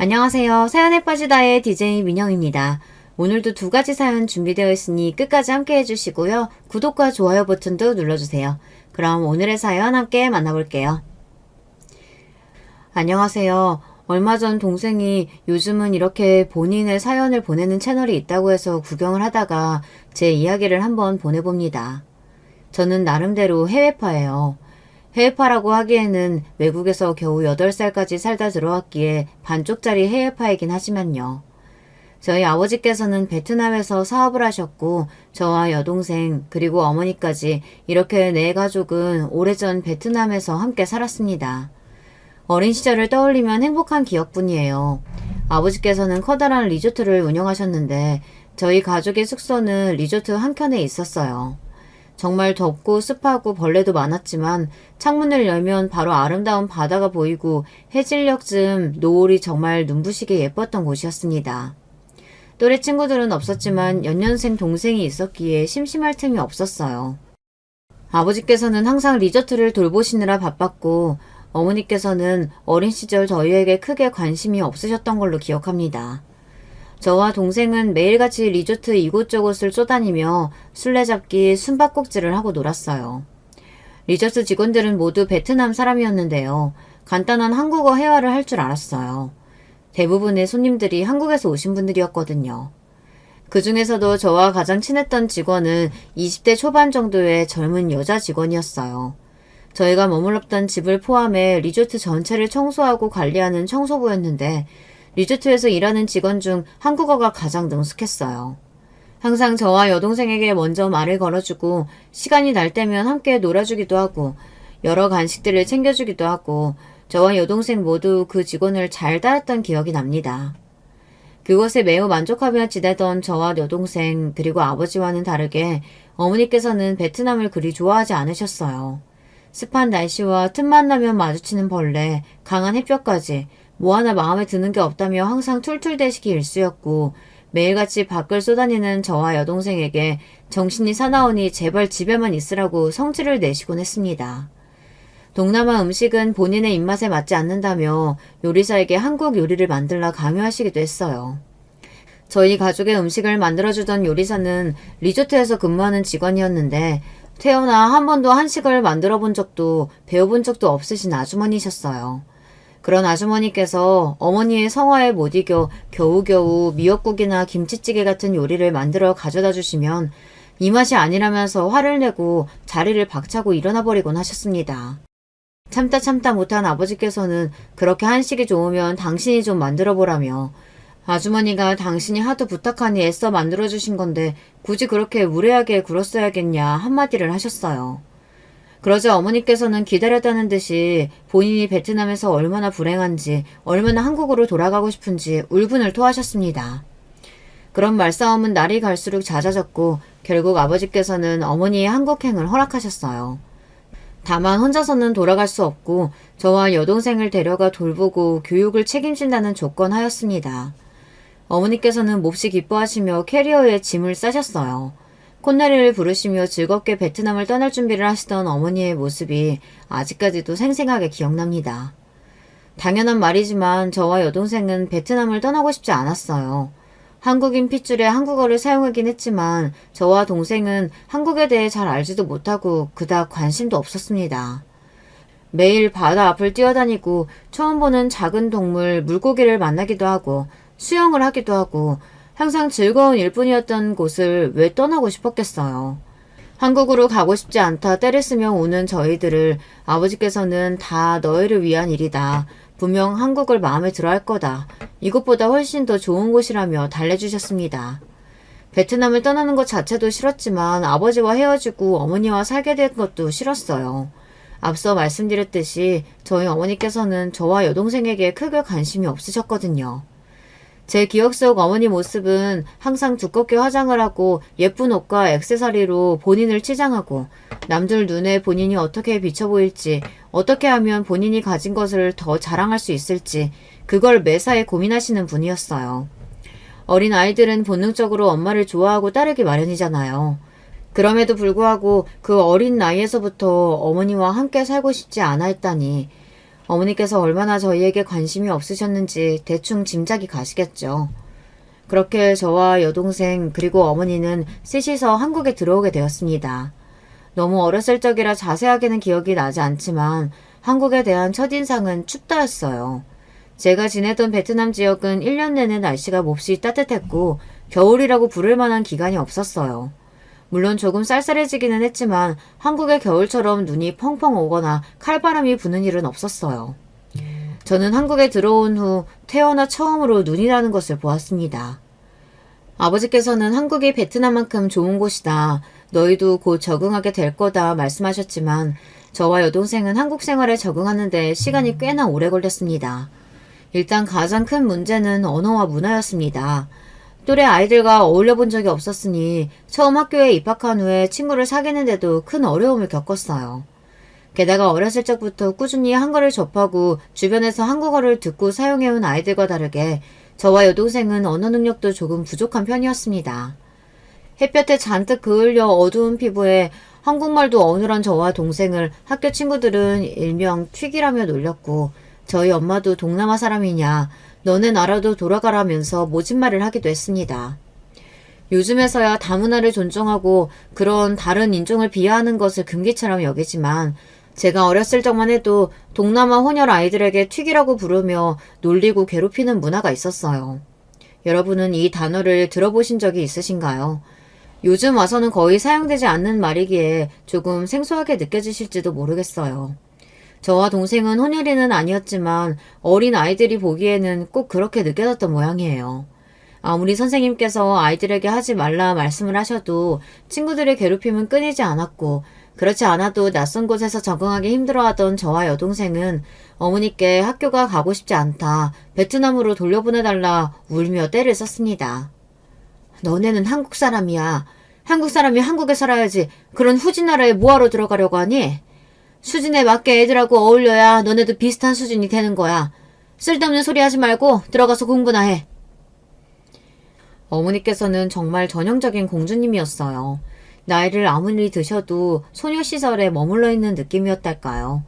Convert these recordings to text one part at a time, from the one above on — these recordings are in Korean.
안녕하세요. 사연에 빠지다의 DJ 민영입니다. 오늘도 두 가지 사연 준비되어 있으니 끝까지 함께 해주시고요. 구독과 좋아요 버튼도 눌러주세요. 그럼 오늘의 사연 함께 만나볼게요. 안녕하세요. 얼마 전 동생이 요즘은 이렇게 본인의 사연을 보내는 채널이 있다고 해서 구경을 하다가 제 이야기를 한번 보내봅니다. 저는 나름대로 해외파예요. 해외파라고 하기에는 외국에서 겨우 8살까지 살다 들어왔기에 반쪽짜리 해외파이긴 하지만요. 저희 아버지께서는 베트남에서 사업을 하셨고 저와 여동생 그리고 어머니까지 이렇게 네 가족은 오래전 베트남에서 함께 살았습니다. 어린 시절을 떠올리면 행복한 기억뿐이에요. 아버지께서는 커다란 리조트를 운영하셨는데 저희 가족의 숙소는 리조트 한켠에 있었어요. 정말 덥고 습하고 벌레도 많았지만 창문을 열면 바로 아름다운 바다가 보이고 해질녘쯤 노을이 정말 눈부시게 예뻤던 곳이었습니다. 또래 친구들은 없었지만 연년생 동생이 있었기에 심심할 틈이 없었어요. 아버지께서는 항상 리조트를 돌보시느라 바빴고 어머니께서는 어린 시절 저희에게 크게 관심이 없으셨던 걸로 기억합니다. 저와 동생은 매일같이 리조트 이곳저곳을 쏘다니며 술래잡기, 숨바꼭질을 하고 놀았어요. 리조트 직원들은 모두 베트남 사람이었는데요. 간단한 한국어 회화를 할 줄 알았어요. 대부분의 손님들이 한국에서 오신 분들이었거든요. 그 중에서도 저와 가장 친했던 직원은 20대 초반 정도의 젊은 여자 직원이었어요. 저희가 머물렀던 집을 포함해 리조트 전체를 청소하고 관리하는 청소부였는데 리조트에서 일하는 직원 중 한국어가 가장 능숙했어요. 항상 저와 여동생에게 먼저 말을 걸어주고 시간이 날 때면 함께 놀아주기도 하고 여러 간식들을 챙겨주기도 하고 저와 여동생 모두 그 직원을 잘 따랐던 기억이 납니다. 그것에 매우 만족하며 지내던 저와 여동생 그리고 아버지와는 다르게 어머니께서는 베트남을 그리 좋아하지 않으셨어요. 습한 날씨와 틈만 나면 마주치는 벌레, 강한 햇볕까지 뭐 하나 마음에 드는 게 없다며 항상 툴툴대시기 일쑤였고 매일같이 밖을 쏘다니는 저와 여동생에게 정신이 사나우니 제발 집에만 있으라고 성질을 내시곤 했습니다. 동남아 음식은 본인의 입맛에 맞지 않는다며 요리사에게 한국 요리를 만들라 강요하시기도 했어요. 저희 가족의 음식을 만들어주던 요리사는 리조트에서 근무하는 직원이었는데 태어나 한 번도 한식을 만들어 본 적도 배워본 적도 없으신 아주머니셨어요. 그런 아주머니께서 어머니의 성화에 못 이겨 겨우겨우 미역국이나 김치찌개 같은 요리를 만들어 가져다 주시면 이 맛이 아니라면서 화를 내고 자리를 박차고 일어나 버리곤 하셨습니다. 참다 못한 아버지께서는 그렇게 한식이 좋으면 당신이 좀 만들어 보라며 아주머니가 당신이 하도 부탁하니 애써 만들어주신 건데 굳이 그렇게 무례하게 굴었어야겠냐 한마디를 하셨어요. 그러자 어머니께서는 기다렸다는 듯이 본인이 베트남에서 얼마나 불행한지 얼마나 한국으로 돌아가고 싶은지 울분을 토하셨습니다. 그런 말싸움은 날이 갈수록 잦아졌고 결국 아버지께서는 어머니의 한국행을 허락하셨어요. 다만 혼자서는 돌아갈 수 없고 저와 여동생을 데려가 돌보고 교육을 책임진다는 조건 하였습니다. 어머니께서는 몹시 기뻐하시며 캐리어에 짐을 싸셨어요. 콧노래를 부르시며 즐겁게 베트남을 떠날 준비를 하시던 어머니의 모습이 아직까지도 생생하게 기억납니다. 당연한 말이지만 저와 여동생은 베트남을 떠나고 싶지 않았어요. 한국인 핏줄에 한국어를 사용하긴 했지만 저와 동생은 한국에 대해 잘 알지도 못하고 그닥 관심도 없었습니다. 매일 바다 앞을 뛰어다니고 처음 보는 작은 동물, 물고기를 만나기도 하고 수영을 하기도 하고 항상 즐거운 일뿐이었던 곳을 왜 떠나고 싶었겠어요. 한국으로 가고 싶지 않다 떼를 쓰며 우는 저희들을 아버지께서는 다 너희를 위한 일이다. 분명 한국을 마음에 들어 할 거다. 이곳보다 훨씬 더 좋은 곳이라며 달래주셨습니다. 베트남을 떠나는 것 자체도 싫었지만 아버지와 헤어지고 어머니와 살게 된 것도 싫었어요. 앞서 말씀드렸듯이 저희 어머니께서는 저와 여동생에게 크게 관심이 없으셨거든요. 제 기억 속 어머니 모습은 항상 두껍게 화장을 하고 예쁜 옷과 액세서리로 본인을 치장하고 남들 눈에 본인이 어떻게 비쳐 보일지, 어떻게 하면 본인이 가진 것을 더 자랑할 수 있을지 그걸 매사에 고민하시는 분이었어요. 어린 아이들은 본능적으로 엄마를 좋아하고 따르기 마련이잖아요. 그럼에도 불구하고 그 어린 나이에서부터 어머니와 함께 살고 싶지 않아 했다니 어머니께서 얼마나 저희에게 관심이 없으셨는지 대충 짐작이 가시겠죠. 그렇게 저와 여동생 그리고 어머니는 셋이서 한국에 들어오게 되었습니다. 너무 어렸을 적이라 자세하게는 기억이 나지 않지만 한국에 대한 첫인상은 춥다였어요. 제가 지내던 베트남 지역은 1년 내내 날씨가 몹시 따뜻했고 겨울이라고 부를 만한 기간이 없었어요. 물론 조금 쌀쌀해지기는 했지만 한국의 겨울처럼 눈이 펑펑 오거나 칼바람이 부는 일은 없었어요. 저는 한국에 들어온 후 태어나 처음으로 눈이 나는 것을 보았습니다. 아버지께서는 한국이 베트남만큼 좋은 곳이다. 너희도 곧 적응하게 될 거다 말씀하셨지만 저와 여동생은 한국 생활에 적응하는 데 시간이 꽤나 오래 걸렸습니다. 일단 가장 큰 문제는 언어와 문화였습니다. 또래 아이들과 어울려 본 적이 없었으니 처음 학교에 입학한 후에 친구를 사귀는데도 큰 어려움을 겪었어요. 게다가 어렸을 적부터 꾸준히 한글을 접하고 주변에서 한국어를 듣고 사용해온 아이들과 다르게 저와 여동생은 언어 능력도 조금 부족한 편이었습니다. 햇볕에 잔뜩 그을려 어두운 피부에 한국말도 어눌한 저와 동생을 학교 친구들은 일명 튀기라며 놀렸고 저희 엄마도 동남아 사람이냐 너네 나라도 돌아가라면서 모진말을 하기도 했습니다. 요즘에서야 다문화를 존중하고 그런 다른 인종을 비하하는 것을 금기처럼 여기지만 제가 어렸을 적만 해도 동남아 혼혈 아이들에게 튀기라고 부르며 놀리고 괴롭히는 문화가 있었어요. 여러분은 이 단어를 들어보신 적이 있으신가요? 요즘 와서는 거의 사용되지 않는 말이기에 조금 생소하게 느껴지실지도 모르겠어요. 저와 동생은 혼혈이는 아니었지만 어린 아이들이 보기에는 꼭 그렇게 느껴졌던 모양이에요. 아무리 선생님께서 아이들에게 하지 말라 말씀을 하셔도 친구들의 괴롭힘은 끊이지 않았고 그렇지 않아도 낯선 곳에서 적응하기 힘들어하던 저와 여동생은 어머니께 학교가 가고 싶지 않다, 베트남으로 돌려보내달라 울며 떼를 썼습니다. 너네는 한국 사람이야. 한국 사람이 한국에 살아야지. 그런 후진 나라에 뭐하러 들어가려고 하니? 수준에 맞게 애들하고 어울려야 너네도 비슷한 수준이 되는 거야. 쓸데없는 소리 하지 말고 들어가서 공부나 해. 어머니께서는 정말 전형적인 공주님이었어요. 나이를 아무리 드셔도 소녀 시절에 머물러 있는 느낌이었달까요.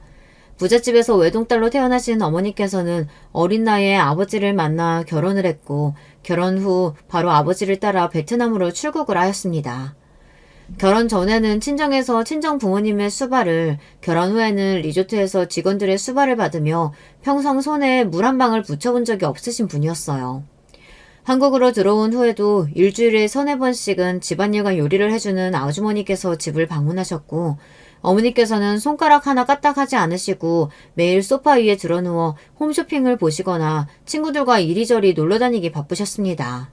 부잣집에서 외동딸로 태어나신 어머니께서는 어린 나이에 아버지를 만나 결혼을 했고 결혼 후 바로 아버지를 따라 베트남으로 출국을 하였습니다. 결혼 전에는 친정에서 친정 부모님의 수발을, 결혼 후에는 리조트에서 직원들의 수발을 받으며 평생 손에 물 한 방울 붙여본 적이 없으신 분이었어요. 한국으로 들어온 후에도 일주일에 서너 번씩은 집안일과 요리를 해주는 아주머니께서 집을 방문하셨고 어머니께서는 손가락 하나 까딱하지 않으시고 매일 소파 위에 드러누워 홈쇼핑을 보시거나 친구들과 이리저리 놀러다니기 바쁘셨습니다.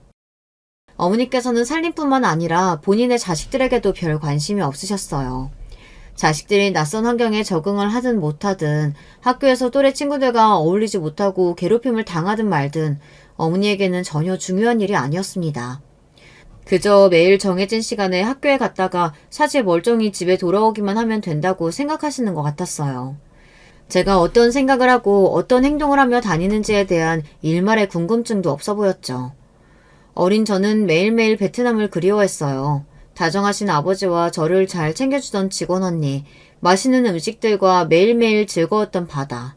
어머니께서는 살림뿐만 아니라 본인의 자식들에게도 별 관심이 없으셨어요. 자식들이 낯선 환경에 적응을 하든 못하든 학교에서 또래 친구들과 어울리지 못하고 괴롭힘을 당하든 말든 어머니에게는 전혀 중요한 일이 아니었습니다. 그저 매일 정해진 시간에 학교에 갔다가 사실 멀쩡히 집에 돌아오기만 하면 된다고 생각하시는 것 같았어요. 제가 어떤 생각을 하고 어떤 행동을 하며 다니는지에 대한 일말의 궁금증도 없어 보였죠. 어린 저는 매일매일 베트남을 그리워했어요. 다정하신 아버지와 저를 잘 챙겨주던 직원 언니, 맛있는 음식들과 매일매일 즐거웠던 바다.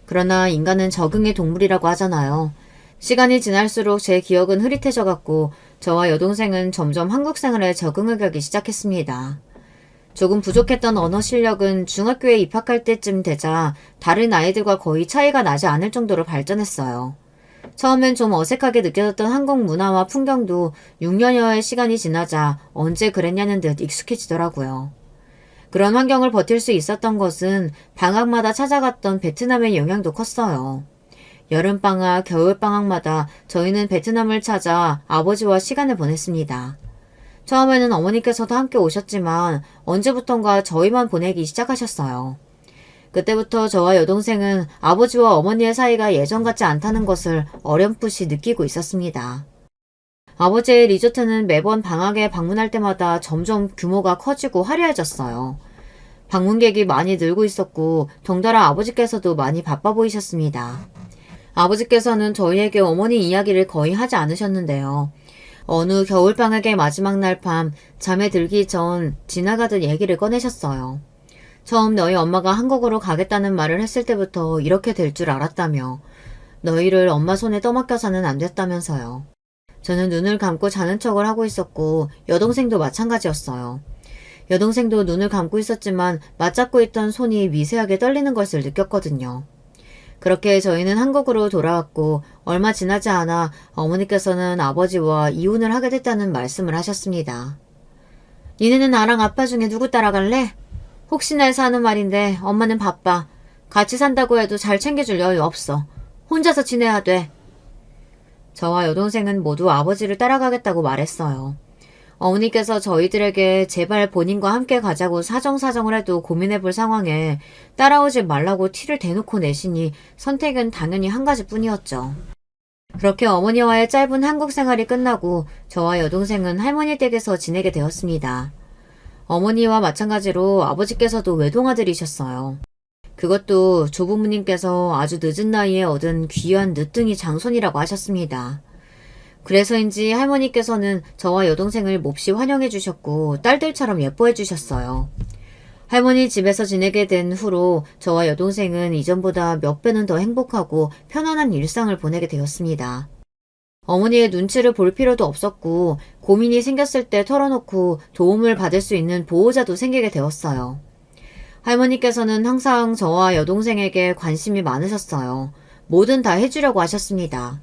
그러나 인간은 적응의 동물이라고 하잖아요. 시간이 지날수록 제 기억은 흐릿해져 갔고 저와 여동생은 점점 한국 생활에 적응을 하기 시작했습니다. 조금 부족했던 언어 실력은 중학교에 입학할 때쯤 되자 다른 아이들과 거의 차이가 나지 않을 정도로 발전했어요. 처음엔 좀 어색하게 느껴졌던 한국 문화와 풍경도 6년여의 시간이 지나자 언제 그랬냐는 듯 익숙해지더라고요. 그런 환경을 버틸 수 있었던 것은 방학마다 찾아갔던 베트남의 영향도 컸어요. 여름방학, 겨울방학마다 저희는 베트남을 찾아 아버지와 시간을 보냈습니다. 처음에는 어머니께서도 함께 오셨지만 언제부턴가 저희만 보내기 시작하셨어요. 그때부터 저와 여동생은 아버지와 어머니의 사이가 예전 같지 않다는 것을 어렴풋이 느끼고 있었습니다. 아버지의 리조트는 매번 방학에 방문할 때마다 점점 규모가 커지고 화려해졌어요. 방문객이 많이 늘고 있었고 덩달아 아버지께서도 많이 바빠 보이셨습니다. 아버지께서는 저희에게 어머니 이야기를 거의 하지 않으셨는데요. 어느 겨울방학의 마지막 날 밤 잠에 들기 전 지나가듯 얘기를 꺼내셨어요. 처음 너희 엄마가 한국으로 가겠다는 말을 했을 때부터 이렇게 될 줄 알았다며 너희를 엄마 손에 떠맡겨서는 안 됐다면서요. 저는 눈을 감고 자는 척을 하고 있었고 여동생도 마찬가지였어요. 여동생도 눈을 감고 있었지만 맞잡고 있던 손이 미세하게 떨리는 것을 느꼈거든요. 그렇게 저희는 한국으로 돌아왔고 얼마 지나지 않아 어머니께서는 아버지와 이혼을 하게 됐다는 말씀을 하셨습니다. 니네는 나랑 아빠 중에 누구 따라갈래? 혹시나 해서 하는 말인데 엄마는 바빠. 같이 산다고 해도 잘 챙겨줄 여유 없어. 혼자서 지내야 돼. 저와 여동생은 모두 아버지를 따라가겠다고 말했어요. 어머니께서 저희들에게 제발 본인과 함께 가자고 사정사정을 해도 고민해볼 상황에 따라오지 말라고 티를 대놓고 내시니 선택은 당연히 한 가지뿐이었죠. 그렇게 어머니와의 짧은 한국 생활이 끝나고 저와 여동생은 할머니 댁에서 지내게 되었습니다. 어머니와 마찬가지로 아버지께서도 외동아들이셨어요. 그것도 조부모님께서 아주 늦은 나이에 얻은 귀한 늦둥이 장손이라고 하셨습니다. 그래서인지 할머니께서는 저와 여동생을 몹시 환영해 주셨고 딸들처럼 예뻐해 주셨어요. 할머니 집에서 지내게 된 후로 저와 여동생은 이전보다 몇 배는 더 행복하고 편안한 일상을 보내게 되었습니다. 어머니의 눈치를 볼 필요도 없었고 고민이 생겼을 때 털어놓고 도움을 받을 수 있는 보호자도 생기게 되었어요. 할머니께서는 항상 저와 여동생에게 관심이 많으셨어요. 뭐든 다 해주려고 하셨습니다.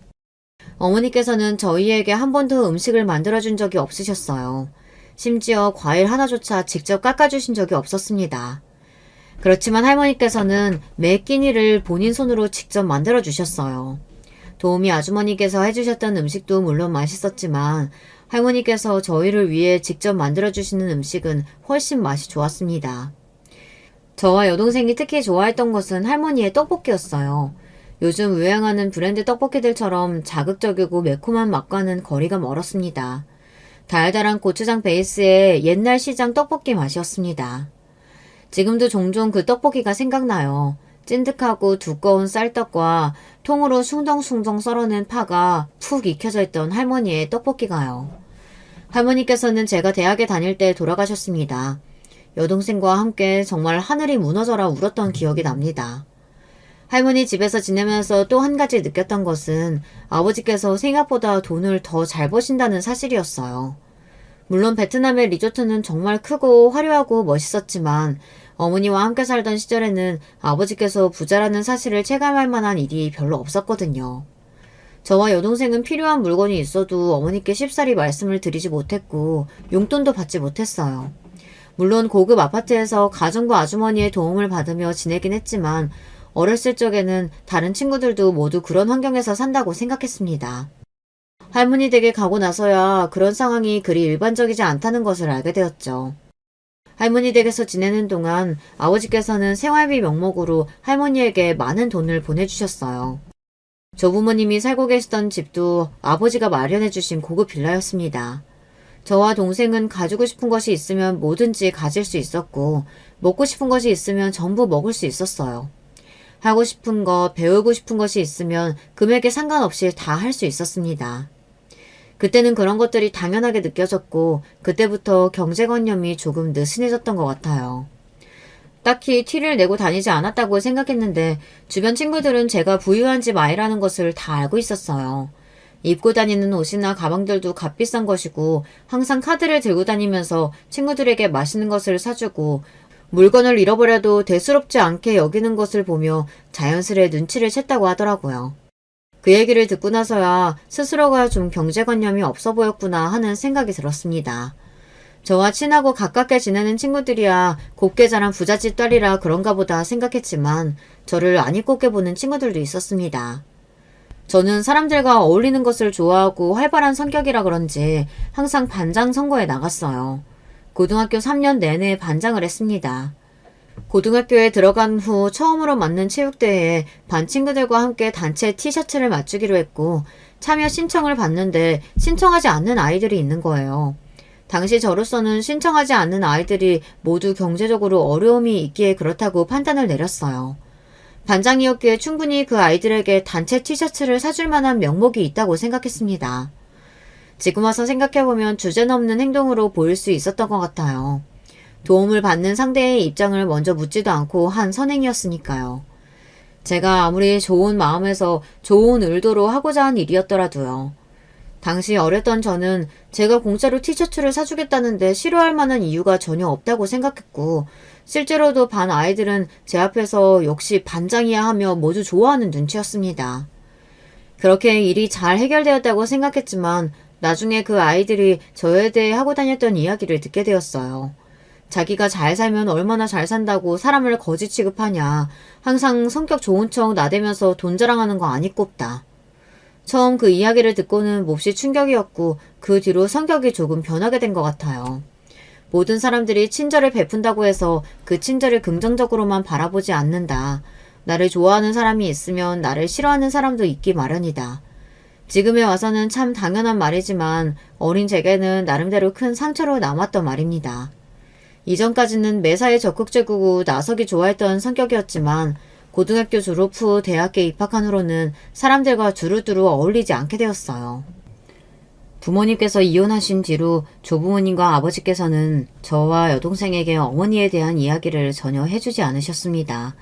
어머니께서는 저희에게 한 번도 음식을 만들어준 적이 없으셨어요. 심지어 과일 하나조차 직접 깎아주신 적이 없었습니다. 그렇지만 할머니께서는 매 끼니를 본인 손으로 직접 만들어주셨어요. 도우미 아주머니께서 해주셨던 음식도 물론 맛있었지만 할머니께서 저희를 위해 직접 만들어주시는 음식은 훨씬 맛이 좋았습니다. 저와 여동생이 특히 좋아했던 것은 할머니의 떡볶이였어요. 요즘 유행하는 브랜드 떡볶이들처럼 자극적이고 매콤한 맛과는 거리가 멀었습니다. 달달한 고추장 베이스의 옛날 시장 떡볶이 맛이었습니다. 지금도 종종 그 떡볶이가 생각나요. 찐득하고 두꺼운 쌀떡과 통으로 숭덩숭덩 썰어낸 파가 푹 익혀져 있던 할머니의 떡볶이가요. 할머니께서는 제가 대학에 다닐 때 돌아가셨습니다. 여동생과 함께 정말 하늘이 무너져라 울었던 기억이 납니다. 할머니 집에서 지내면서 또 한 가지 느꼈던 것은 아버지께서 생각보다 돈을 더 잘 버신다는 사실이었어요. 물론 베트남의 리조트는 정말 크고 화려하고 멋있었지만 어머니와 함께 살던 시절에는 아버지께서 부자라는 사실을 체감할 만한 일이 별로 없었거든요. 저와 여동생은 필요한 물건이 있어도 어머니께 쉽사리 말씀을 드리지 못했고 용돈도 받지 못했어요. 물론 고급 아파트에서 가정부 아주머니의 도움을 받으며 지내긴 했지만 어렸을 적에는 다른 친구들도 모두 그런 환경에서 산다고 생각했습니다. 할머니 댁에 가고 나서야 그런 상황이 그리 일반적이지 않다는 것을 알게 되었죠. 할머니 댁에서 지내는 동안 아버지께서는 생활비 명목으로 할머니에게 많은 돈을 보내주셨어요. 조부모님이 살고 계시던 집도 아버지가 마련해 주신 고급 빌라였습니다. 저와 동생은 가지고 싶은 것이 있으면 뭐든지 가질 수 있었고 먹고 싶은 것이 있으면 전부 먹을 수 있었어요. 하고 싶은 것, 배우고 싶은 것이 있으면 금액에 상관없이 다 할 수 있었습니다. 그때는 그런 것들이 당연하게 느껴졌고 그때부터 경제관념이 조금 느슨해졌던 것 같아요. 딱히 티를 내고 다니지 않았다고 생각했는데 주변 친구들은 제가 부유한 집 아이라는 것을 다 알고 있었어요. 입고 다니는 옷이나 가방들도 값비싼 것이고 항상 카드를 들고 다니면서 친구들에게 맛있는 것을 사주고 물건을 잃어버려도 대수롭지 않게 여기는 것을 보며 자연스레 눈치를 챘다고 하더라고요. 그 얘기를 듣고 나서야 스스로가 좀 경제관념이 없어 보였구나 하는 생각이 들었습니다. 저와 친하고 가깝게 지내는 친구들이야 곱게 자란 부잣집 딸이라 그런가 보다 생각했지만 저를 안 이롭게 보는 친구들도 있었습니다. 저는 사람들과 어울리는 것을 좋아하고 활발한 성격이라 그런지 항상 반장 선거에 나갔어요. 고등학교 3년 내내 반장을 했습니다. 고등학교에 들어간 후 처음으로 맞는 체육대회에 반 친구들과 함께 단체 티셔츠를 맞추기로 했고 참여 신청을 받는데 신청하지 않는 아이들이 있는 거예요. 당시 저로서는 신청하지 않는 아이들이 모두 경제적으로 어려움이 있기에 그렇다고 판단을 내렸어요. 반장이었기에 충분히 그 아이들에게 단체 티셔츠를 사줄 만한 명목이 있다고 생각했습니다. 지금 와서 생각해보면 주제넘는 행동으로 보일 수 있었던 것 같아요. 도움을 받는 상대의 입장을 먼저 묻지도 않고 한 선행이었으니까요. 제가 아무리 좋은 마음에서 좋은 의도로 하고자 한 일이었더라도요. 당시 어렸던 저는 제가 공짜로 티셔츠를 사주겠다는데 싫어할 만한 이유가 전혀 없다고 생각했고, 실제로도 반 아이들은 제 앞에서 역시 반장이야 하며 모두 좋아하는 눈치였습니다. 그렇게 일이 잘 해결되었다고 생각했지만 나중에 그 아이들이 저에 대해 하고 다녔던 이야기를 듣게 되었어요. 자기가 잘 살면 얼마나 잘 산다고 사람을 거지 취급하냐. 항상 성격 좋은 척 나대면서 돈 자랑하는 거 아니 꼽다. 처음 그 이야기를 듣고는 몹시 충격이었고 그 뒤로 성격이 조금 변하게 된 것 같아요. 모든 사람들이 친절을 베푼다고 해서 그 친절을 긍정적으로만 바라보지 않는다. 나를 좋아하는 사람이 있으면 나를 싫어하는 사람도 있기 마련이다. 지금에 와서는 참 당연한 말이지만 어린 제게는 나름대로 큰 상처로 남았던 말입니다. 이전까지는 매사에 적극적이고 나서기 좋아했던 성격이었지만 고등학교 졸업 후 대학에 입학한 후로는 사람들과 두루두루 어울리지 않게 되었어요. 부모님께서 이혼하신 뒤로 조부모님과 아버지께서는 저와 여동생에게 어머니에 대한 이야기를 전혀 해주지 않으셨습니다.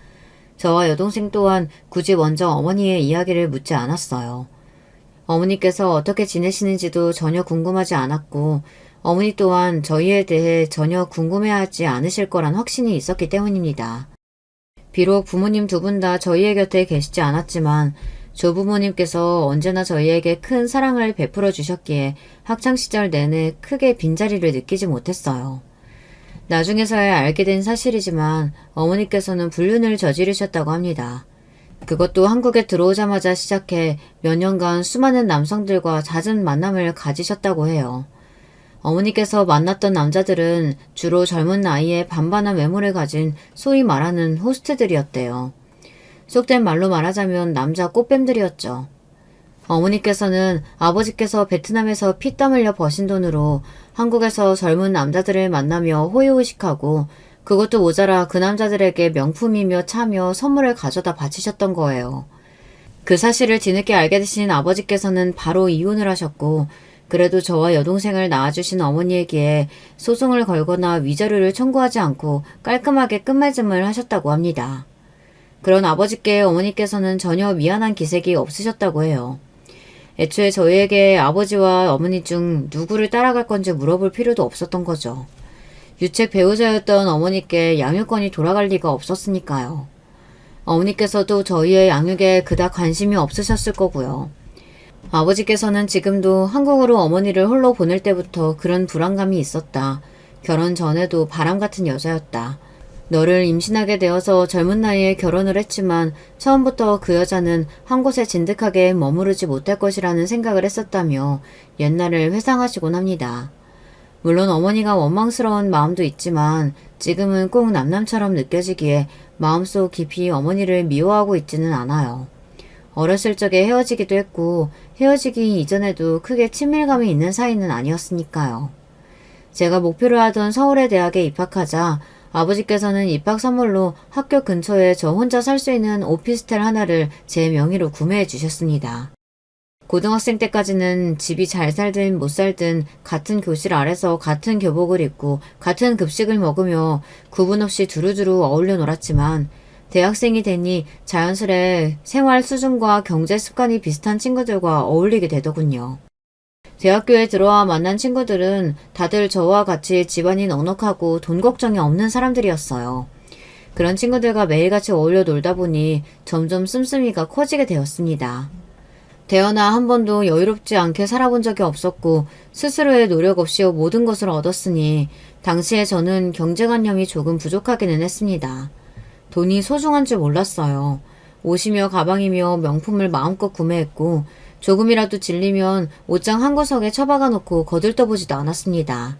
저와 여동생 또한 굳이 먼저 어머니의 이야기를 묻지 않았어요. 어머니께서 어떻게 지내시는지도 전혀 궁금하지 않았고 어머니 또한 저희에 대해 전혀 궁금해하지 않으실 거란 확신이 있었기 때문입니다. 비록 부모님 두 분 다 저희의 곁에 계시지 않았지만 조부모님께서 언제나 저희에게 큰 사랑을 베풀어 주셨기에 학창시절 내내 크게 빈자리를 느끼지 못했어요. 나중에서야 알게 된 사실이지만 어머니께서는 불륜을 저지르셨다고 합니다. 그것도 한국에 들어오자마자 시작해 몇 년간 수많은 남성들과 잦은 만남을 가지셨다고 해요. 어머니께서 만났던 남자들은 주로 젊은 나이에 반반한 외모를 가진 소위 말하는 호스트들이었대요. 속된 말로 말하자면 남자 꽃뱀들이었죠. 어머니께서는 아버지께서 베트남에서 피땀 흘려 버신 돈으로 한국에서 젊은 남자들을 만나며 호의호식하고 그것도 모자라 그 남자들에게 명품이며 차며 선물을 가져다 바치셨던 거예요. 그 사실을 뒤늦게 알게 되신 아버지께서는 바로 이혼을 하셨고 그래도 저와 여동생을 낳아주신 어머니에게 소송을 걸거나 위자료를 청구하지 않고 깔끔하게 끝맺음을 하셨다고 합니다. 그런 아버지께 어머니께서는 전혀 미안한 기색이 없으셨다고 해요. 애초에 저희에게 아버지와 어머니 중 누구를 따라갈 건지 물어볼 필요도 없었던 거죠. 유책 배우자였던 어머니께 양육권이 돌아갈 리가 없었으니까요. 어머니께서도 저희의 양육에 그닥 관심이 없으셨을 거고요. 아버지께서는 지금도 한국으로 어머니를 홀로 보낼 때부터 그런 불안감이 있었다. 결혼 전에도 바람 같은 여자였다. 너를 임신하게 되어서 젊은 나이에 결혼을 했지만 처음부터 그 여자는 한 곳에 진득하게 머무르지 못할 것이라는 생각을 했었다며 옛날을 회상하시곤 합니다. 물론 어머니가 원망스러운 마음도 있지만 지금은 꼭 남남처럼 느껴지기에 마음속 깊이 어머니를 미워하고 있지는 않아요. 어렸을 적에 헤어지기도 했고 헤어지기 이전에도 크게 친밀감이 있는 사이는 아니었으니까요. 제가 목표로 하던 서울의 대학에 입학하자 아버지께서는 입학 선물로 학교 근처에 저 혼자 살 수 있는 오피스텔 하나를 제 명의로 구매해 주셨습니다. 고등학생 때까지는 집이 잘 살든 못 살든 같은 교실 아래서 같은 교복을 입고 같은 급식을 먹으며 구분 없이 두루두루 어울려 놀았지만 대학생이 되니 자연스레 생활 수준과 경제 습관이 비슷한 친구들과 어울리게 되더군요. 대학교에 들어와 만난 친구들은 다들 저와 같이 집안이 넉넉하고 돈 걱정이 없는 사람들이었어요. 그런 친구들과 매일같이 어울려 놀다 보니 점점 씀씀이가 커지게 되었습니다. 태어나 한 번도 여유롭지 않게 살아본 적이 없었고 스스로의 노력 없이 모든 것을 얻었으니 당시에 저는 경제관념이 조금 부족하기는 했습니다. 돈이 소중한 줄 몰랐어요. 옷이며 가방이며 명품을 마음껏 구매했고 조금이라도 질리면 옷장 한 구석에 처박아 놓고 거들떠보지도 않았습니다.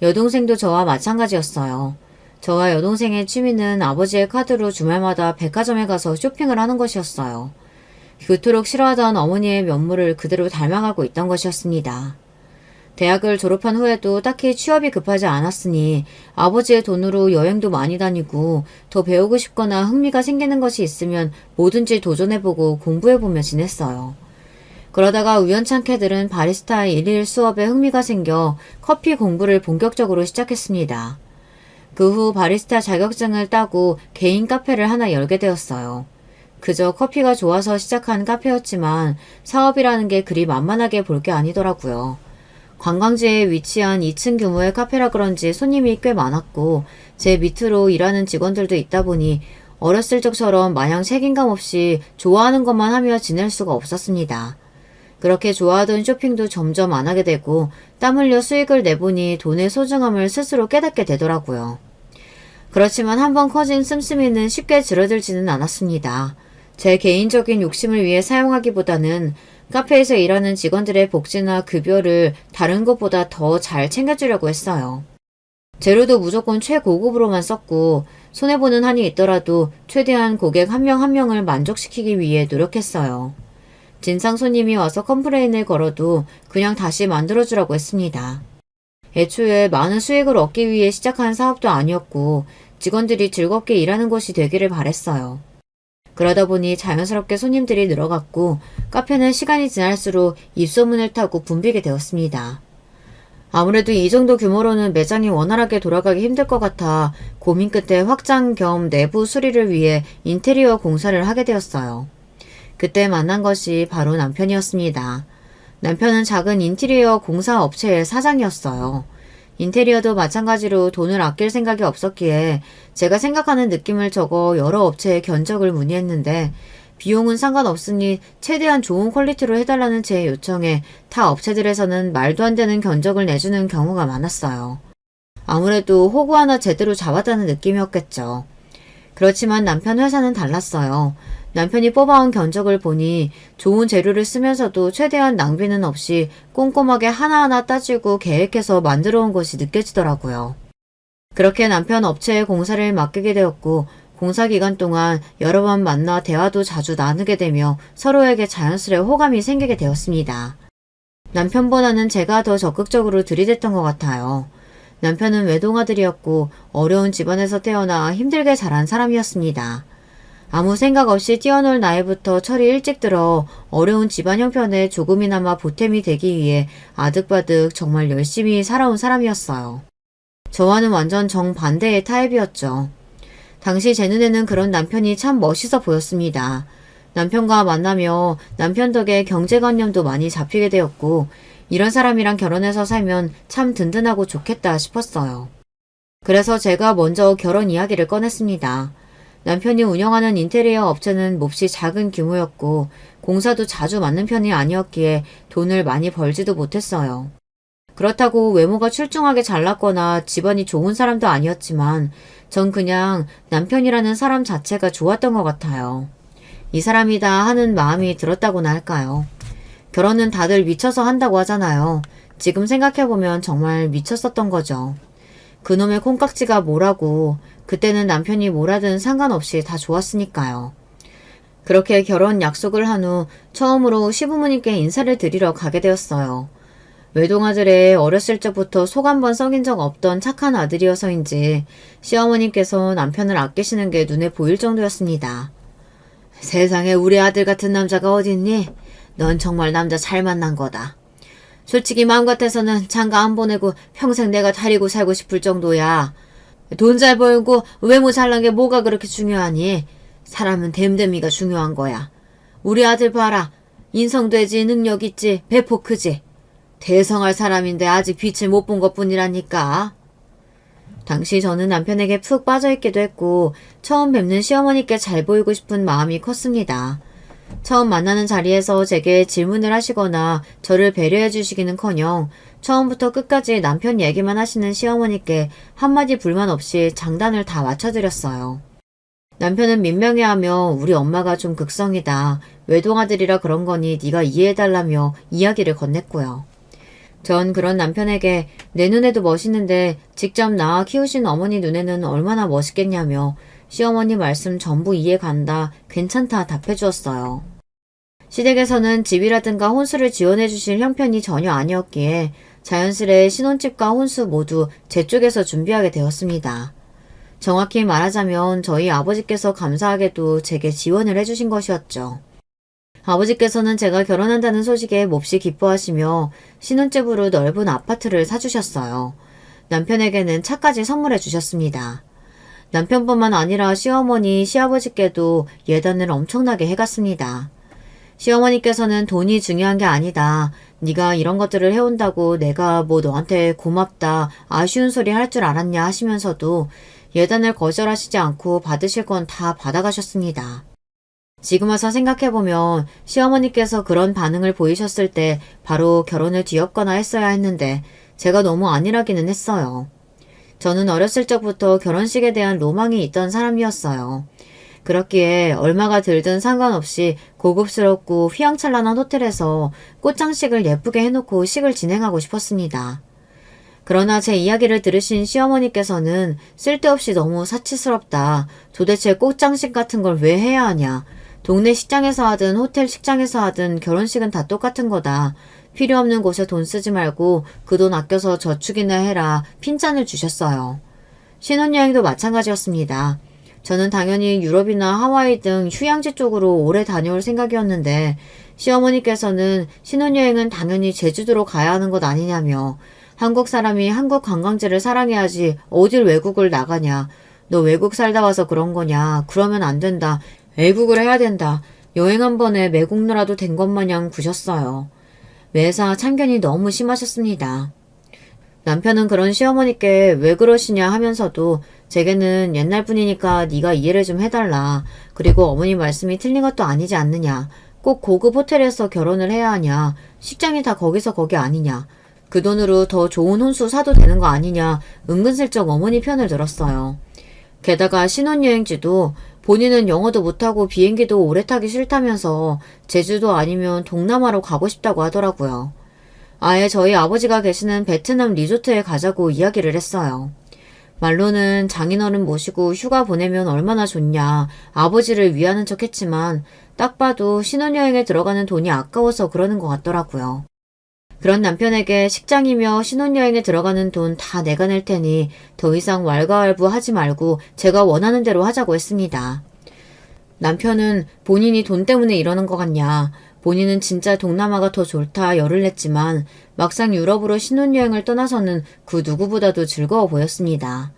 여동생도 저와 마찬가지였어요. 저와 여동생의 취미는 아버지의 카드로 주말마다 백화점에 가서 쇼핑을 하는 것이었어요. 그토록 싫어하던 어머니의 면모를 그대로 닮아가고 있던 것이었습니다. 대학을 졸업한 후에도 딱히 취업이 급하지 않았으니 아버지의 돈으로 여행도 많이 다니고 더 배우고 싶거나 흥미가 생기는 것이 있으면 뭐든지 도전해보고 공부해보며 지냈어요. 그러다가 우연찮게 들은 바리스타 일일 수업에 흥미가 생겨 커피 공부를 본격적으로 시작했습니다. 그 후 바리스타 자격증을 따고 개인 카페를 하나 열게 되었어요. 그저 커피가 좋아서 시작한 카페였지만 사업이라는 게 그리 만만하게 볼 게 아니더라고요. 관광지에 위치한 2층 규모의 카페라 그런지 손님이 꽤 많았고 제 밑으로 일하는 직원들도 있다 보니 어렸을 적처럼 마냥 책임감 없이 좋아하는 것만 하며 지낼 수가 없었습니다. 그렇게 좋아하던 쇼핑도 점점 안 하게 되고 땀 흘려 수익을 내보니 돈의 소중함을 스스로 깨닫게 되더라고요. 그렇지만 한번 커진 씀씀이는 쉽게 줄어들지는 않았습니다. 제 개인적인 욕심을 위해 사용하기보다는 카페에서 일하는 직원들의 복지나 급여를 다른 것보다 더 잘 챙겨주려고 했어요. 재료도 무조건 최고급으로만 썼고 손해보는 한이 있더라도 최대한 고객 한 명 한 명을 만족시키기 위해 노력했어요. 진상 손님이 와서 컴플레인을 걸어도 그냥 다시 만들어주라고 했습니다. 애초에 많은 수익을 얻기 위해 시작한 사업도 아니었고 직원들이 즐겁게 일하는 곳이 되기를 바랬어요. 그러다 보니 자연스럽게 손님들이 늘어갔고 카페는 시간이 지날수록 입소문을 타고 붐비게 되었습니다. 아무래도 이 정도 규모로는 매장이 원활하게 돌아가기 힘들 것 같아 고민 끝에 확장 겸 내부 수리를 위해 인테리어 공사를 하게 되었어요. 그때 만난 것이 바로 남편이었습니다. 남편은 작은 인테리어 공사 업체의 사장이었어요. 인테리어도 마찬가지로 돈을 아낄 생각이 없었기에 제가 생각하는 느낌을 적어 여러 업체에 견적을 문의했는데 비용은 상관없으니 최대한 좋은 퀄리티로 해달라는 제 요청에 타 업체들에서는 말도 안 되는 견적을 내주는 경우가 많았어요. 아무래도 호구 하나 제대로 잡았다는 느낌이었겠죠. 그렇지만 남편 회사는 달랐어요. 남편이 뽑아온 견적을 보니 좋은 재료를 쓰면서도 최대한 낭비는 없이 꼼꼼하게 하나하나 따지고 계획해서 만들어 온 것이 느껴지더라고요. 그렇게 남편 업체에 공사를 맡기게 되었고 공사 기간 동안 여러 번 만나 대화도 자주 나누게 되며 서로에게 자연스레 호감이 생기게 되었습니다. 남편보다는 제가 더 적극적으로 들이댔던 것 같아요. 남편은 외동아들이었고 어려운 집안에서 태어나 힘들게 자란 사람이었습니다. 아무 생각 없이 뛰어놀 나이부터 철이 일찍 들어 어려운 집안 형편에 조금이나마 보탬이 되기 위해 아득바득 정말 열심히 살아온 사람이었어요. 저와는 완전 정반대의 타입이었죠. 당시 제 눈에는 그런 남편이 참 멋있어 보였습니다. 남편과 만나며 남편 덕에 경제관념도 많이 잡히게 되었고 이런 사람이랑 결혼해서 살면 참 든든하고 좋겠다 싶었어요. 그래서 제가 먼저 결혼 이야기를 꺼냈습니다. 남편이 운영하는 인테리어 업체는 몹시 작은 규모였고 공사도 자주 맡는 편이 아니었기에 돈을 많이 벌지도 못했어요. 그렇다고 외모가 출중하게 잘났거나 집안이 좋은 사람도 아니었지만 전 그냥 남편이라는 사람 자체가 좋았던 것 같아요. 이 사람이다 하는 마음이 들었다고나 할까요? 결혼은 다들 미쳐서 한다고 하잖아요. 지금 생각해보면 정말 미쳤었던 거죠. 그놈의 콩깍지가 뭐라고 그때는 남편이 뭐라든 상관없이 다 좋았으니까요. 그렇게 결혼 약속을 한 후 처음으로 시부모님께 인사를 드리러 가게 되었어요. 외동아들의 어렸을 적부터 속 한 번 썩인 적 없던 착한 아들이어서인지 시어머님께서 남편을 아끼시는 게 눈에 보일 정도였습니다. 세상에 우리 아들 같은 남자가 어딨니? 넌 정말 남자 잘 만난 거다. 솔직히 마음 같아서는 장가 안 보내고 평생 내가 다리고 살고 싶을 정도야. 돈 잘 벌고 외모 잘난 게 뭐가 그렇게 중요하니? 사람은 됨됨이가 중요한 거야. 우리 아들 봐라. 인성되지, 능력 있지, 배포 크지. 대성할 사람인데 아직 빛을 못 본 것뿐이라니까. 당시 저는 남편에게 푹 빠져있기도 했고 처음 뵙는 시어머니께 잘 보이고 싶은 마음이 컸습니다. 처음 만나는 자리에서 제게 질문을 하시거나 저를 배려해 주시기는커녕 처음부터 끝까지 남편 얘기만 하시는 시어머니께 한마디 불만 없이 장단을 다 맞춰드렸어요. 남편은 민망해하며 우리 엄마가 좀 극성이다. 외동아들이라 그런 거니 네가 이해해달라며 이야기를 건넸고요. 전 그런 남편에게 내 눈에도 멋있는데 직접 낳아 키우신 어머니 눈에는 얼마나 멋있겠냐며 시어머니 말씀 전부 이해간다, 괜찮다 답해주었어요. 시댁에서는 집이라든가 혼수를 지원해 주실 형편이 전혀 아니었기에 자연스레 신혼집과 혼수 모두 제 쪽에서 준비하게 되었습니다. 정확히 말하자면 저희 아버지께서 감사하게도 제게 지원을 해주신 것이었죠. 아버지께서는 제가 결혼한다는 소식에 몹시 기뻐하시며 신혼집으로 넓은 아파트를 사주셨어요. 남편에게는 차까지 선물해 주셨습니다. 남편뿐만 아니라 시어머니, 시아버지께도 예단을 엄청나게 해갔습니다. 시어머니께서는 돈이 중요한 게 아니다. 네가 이런 것들을 해온다고 내가 뭐 너한테 고맙다, 아쉬운 소리 할 줄 알았냐 하시면서도 예단을 거절하시지 않고 받으실 건 다 받아가셨습니다. 지금 와서 생각해보면 시어머니께서 그런 반응을 보이셨을 때 바로 결혼을 뒤엎거나 했어야 했는데 제가 너무 안일하기는 했어요. 저는 어렸을 적부터 결혼식에 대한 로망이 있던 사람이었어요. 그렇기에 얼마가 들든 상관없이 고급스럽고 휘황찬란한 호텔에서 꽃장식을 예쁘게 해놓고 식을 진행하고 싶었습니다. 그러나 제 이야기를 들으신 시어머니께서는 쓸데없이 너무 사치스럽다. 도대체 꽃장식 같은 걸 왜 해야 하냐. 동네 식장에서 하든 호텔 식장에서 하든 결혼식은 다 똑같은 거다. 필요 없는 곳에 돈 쓰지 말고 그 돈 아껴서 저축이나 해라. 핀잔을 주셨어요. 신혼여행도 마찬가지였습니다. 저는 당연히 유럽이나 하와이 등 휴양지 쪽으로 오래 다녀올 생각이었는데 시어머니께서는 신혼여행은 당연히 제주도로 가야 하는 것 아니냐며 한국 사람이 한국 관광지를 사랑해야지 어딜 외국을 나가냐. 너 외국 살다 와서 그런 거냐. 그러면 안 된다. 외국을 해야 된다. 여행 한 번에 매국노라도 된 것 마냥 구셨어요. 매사 참견이 너무 심하셨습니다. 남편은 그런 시어머니께 왜 그러시냐 하면서도 제게는 옛날 분이니까 네가 이해를 좀 해달라. 그리고 어머니 말씀이 틀린 것도 아니지 않느냐. 꼭 고급 호텔에서 결혼을 해야 하냐. 식장이 다 거기서 거기 아니냐. 그 돈으로 더 좋은 혼수 사도 되는 거 아니냐. 은근슬쩍 어머니 편을 들었어요. 게다가 신혼여행지도 본인은 영어도 못하고 비행기도 오래 타기 싫다면서 제주도 아니면 동남아로 가고 싶다고 하더라고요. 아예 저희 아버지가 계시는 베트남 리조트에 가자고 이야기를 했어요. 말로는 장인어른 모시고 휴가 보내면 얼마나 좋냐, 아버지를 위하는 척 했지만 딱 봐도 신혼여행에 들어가는 돈이 아까워서 그러는 것 같더라고요. 그런 남편에게 식장이며 신혼여행에 들어가는 돈 다 내가 낼 테니 더 이상 왈가왈부하지 말고 제가 원하는 대로 하자고 했습니다. 남편은 본인이 돈 때문에 이러는 것 같냐, 본인은 진짜 동남아가 더 좋다 열을 냈지만 막상 유럽으로 신혼여행을 떠나서는 그 누구보다도 즐거워 보였습니다.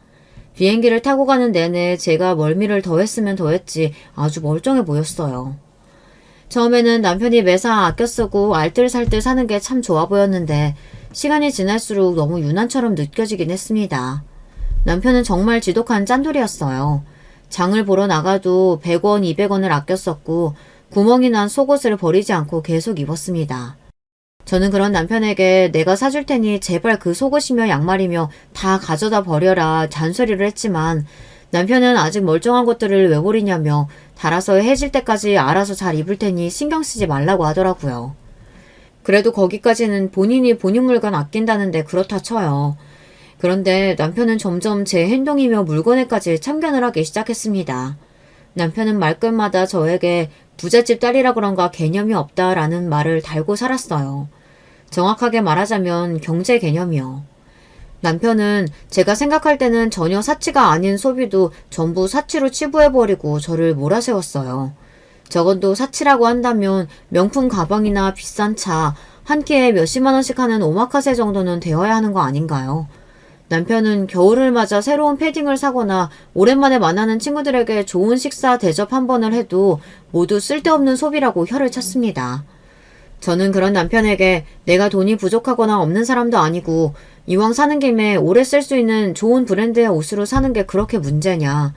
비행기를 타고 가는 내내 제가 멀미를 더했으면 더했지 아주 멀쩡해 보였어요. 처음에는 남편이 매사 아껴 쓰고 알뜰살뜰 사는 게 참 좋아 보였는데 시간이 지날수록 너무 유난처럼 느껴지긴 했습니다. 남편은 정말 지독한 짠돌이였어요. 장을 보러 나가도 100원, 200원을 아껴 썼고 구멍이 난 속옷을 버리지 않고 계속 입었습니다. 저는 그런 남편에게 내가 사줄 테니 제발 그 속옷이며 양말이며 다 가져다 버려라 잔소리를 했지만 남편은 아직 멀쩡한 것들을 왜 버리냐며 달아서 해질 때까지 알아서 잘 입을 테니 신경 쓰지 말라고 하더라고요. 그래도 거기까지는 본인이 본인 물건 아낀다는데 그렇다 쳐요. 그런데 남편은 점점 제 행동이며 물건에까지 참견을 하기 시작했습니다. 남편은 말끝마다 저에게 부잣집 딸이라 그런가 개념이 없다라는 말을 달고 살았어요. 정확하게 말하자면 경제 개념이요. 남편은 제가 생각할 때는 전혀 사치가 아닌 소비도 전부 사치로 치부해버리고 저를 몰아세웠어요. 적어도 사치라고 한다면 명품 가방이나 비싼 차, 한 끼에 몇십만 원씩 하는 오마카세 정도는 되어야 하는 거 아닌가요? 남편은 겨울을 맞아 새로운 패딩을 사거나 오랜만에 만나는 친구들에게 좋은 식사 대접 한 번을 해도 모두 쓸데없는 소비라고 혀를 찼습니다. 저는 그런 남편에게 내가 돈이 부족하거나 없는 사람도 아니고 이왕 사는 김에 오래 쓸 수 있는 좋은 브랜드의 옷으로 사는 게 그렇게 문제냐.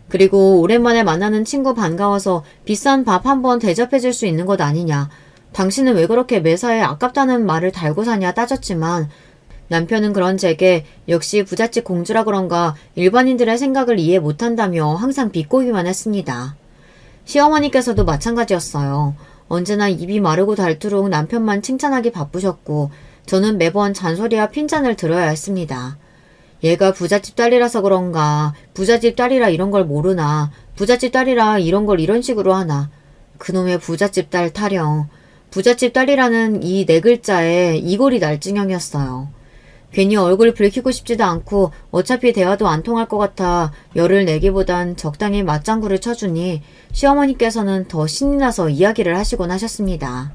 그리고 오랜만에 만나는 친구 반가워서 비싼 밥 한 번 대접해 줄 수 있는 것 아니냐. 당신은 왜 그렇게 매사에 아깝다는 말을 달고 사냐 따졌지만 남편은 그런 제게 역시 부잣집 공주라 그런가 일반인들의 생각을 이해 못한다며 항상 비꼬기만 했습니다. 시어머니께서도 마찬가지였어요. 언제나 입이 마르고 닳도록 남편만 칭찬하기 바쁘셨고 저는 매번 잔소리와 핀잔을 들어야 했습니다. 얘가 부잣집 딸이라서 그런가, 부잣집 딸이라 이런 걸 모르나, 부잣집 딸이라 이런 걸 이런 식으로 하나. 그놈의 부잣집 딸 타령. 부잣집 딸이라는 이 네 글자에 이골이 날징형이었어요. 괜히 얼굴 붉히고 싶지도 않고 어차피 대화도 안 통할 것 같아 열을 내기보단 적당히 맞장구를 쳐주니 시어머니께서는 더 신이 나서 이야기를 하시곤 하셨습니다.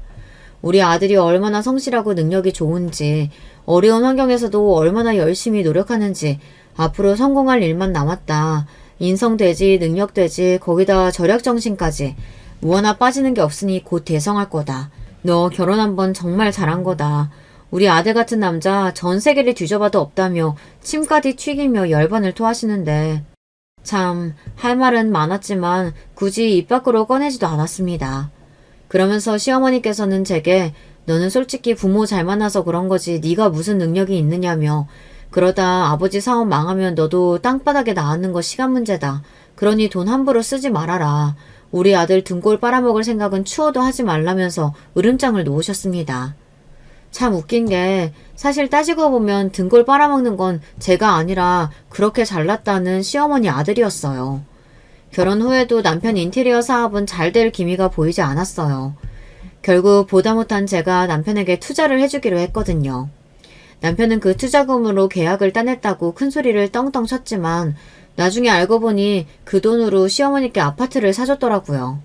우리 아들이 얼마나 성실하고 능력이 좋은지, 어려운 환경에서도 얼마나 열심히 노력하는지, 앞으로 성공할 일만 남았다. 인성되지, 능력되지, 거기다 절약정신까지. 뭐 하나 빠지는 게 없으니 곧 대성할 거다. 너 결혼 한번 정말 잘한 거다. 우리 아들 같은 남자 전 세계를 뒤져봐도 없다며 침까지 튀기며 열반을 토하시는데 참 할 말은 많았지만 굳이 입 밖으로 꺼내지도 않았습니다. 그러면서 시어머니께서는 제게 너는 솔직히 부모 잘 만나서 그런 거지 네가 무슨 능력이 있느냐며 그러다 아버지 사업 망하면 너도 땅바닥에 나앉는 거 시간 문제다. 그러니 돈 함부로 쓰지 말아라. 우리 아들 등골 빨아먹을 생각은 추워도 하지 말라면서 으름장을 놓으셨습니다. 참 웃긴 게 사실 따지고 보면 등골 빨아먹는 건 제가 아니라 그렇게 잘났다는 시어머니 아들이었어요. 결혼 후에도 남편 인테리어 사업은 잘 될 기미가 보이지 않았어요. 결국 보다 못한 제가 남편에게 투자를 해주기로 했거든요. 남편은 그 투자금으로 계약을 따냈다고 큰소리를 떵떵 쳤지만 나중에 알고 보니 그 돈으로 시어머니께 아파트를 사줬더라고요.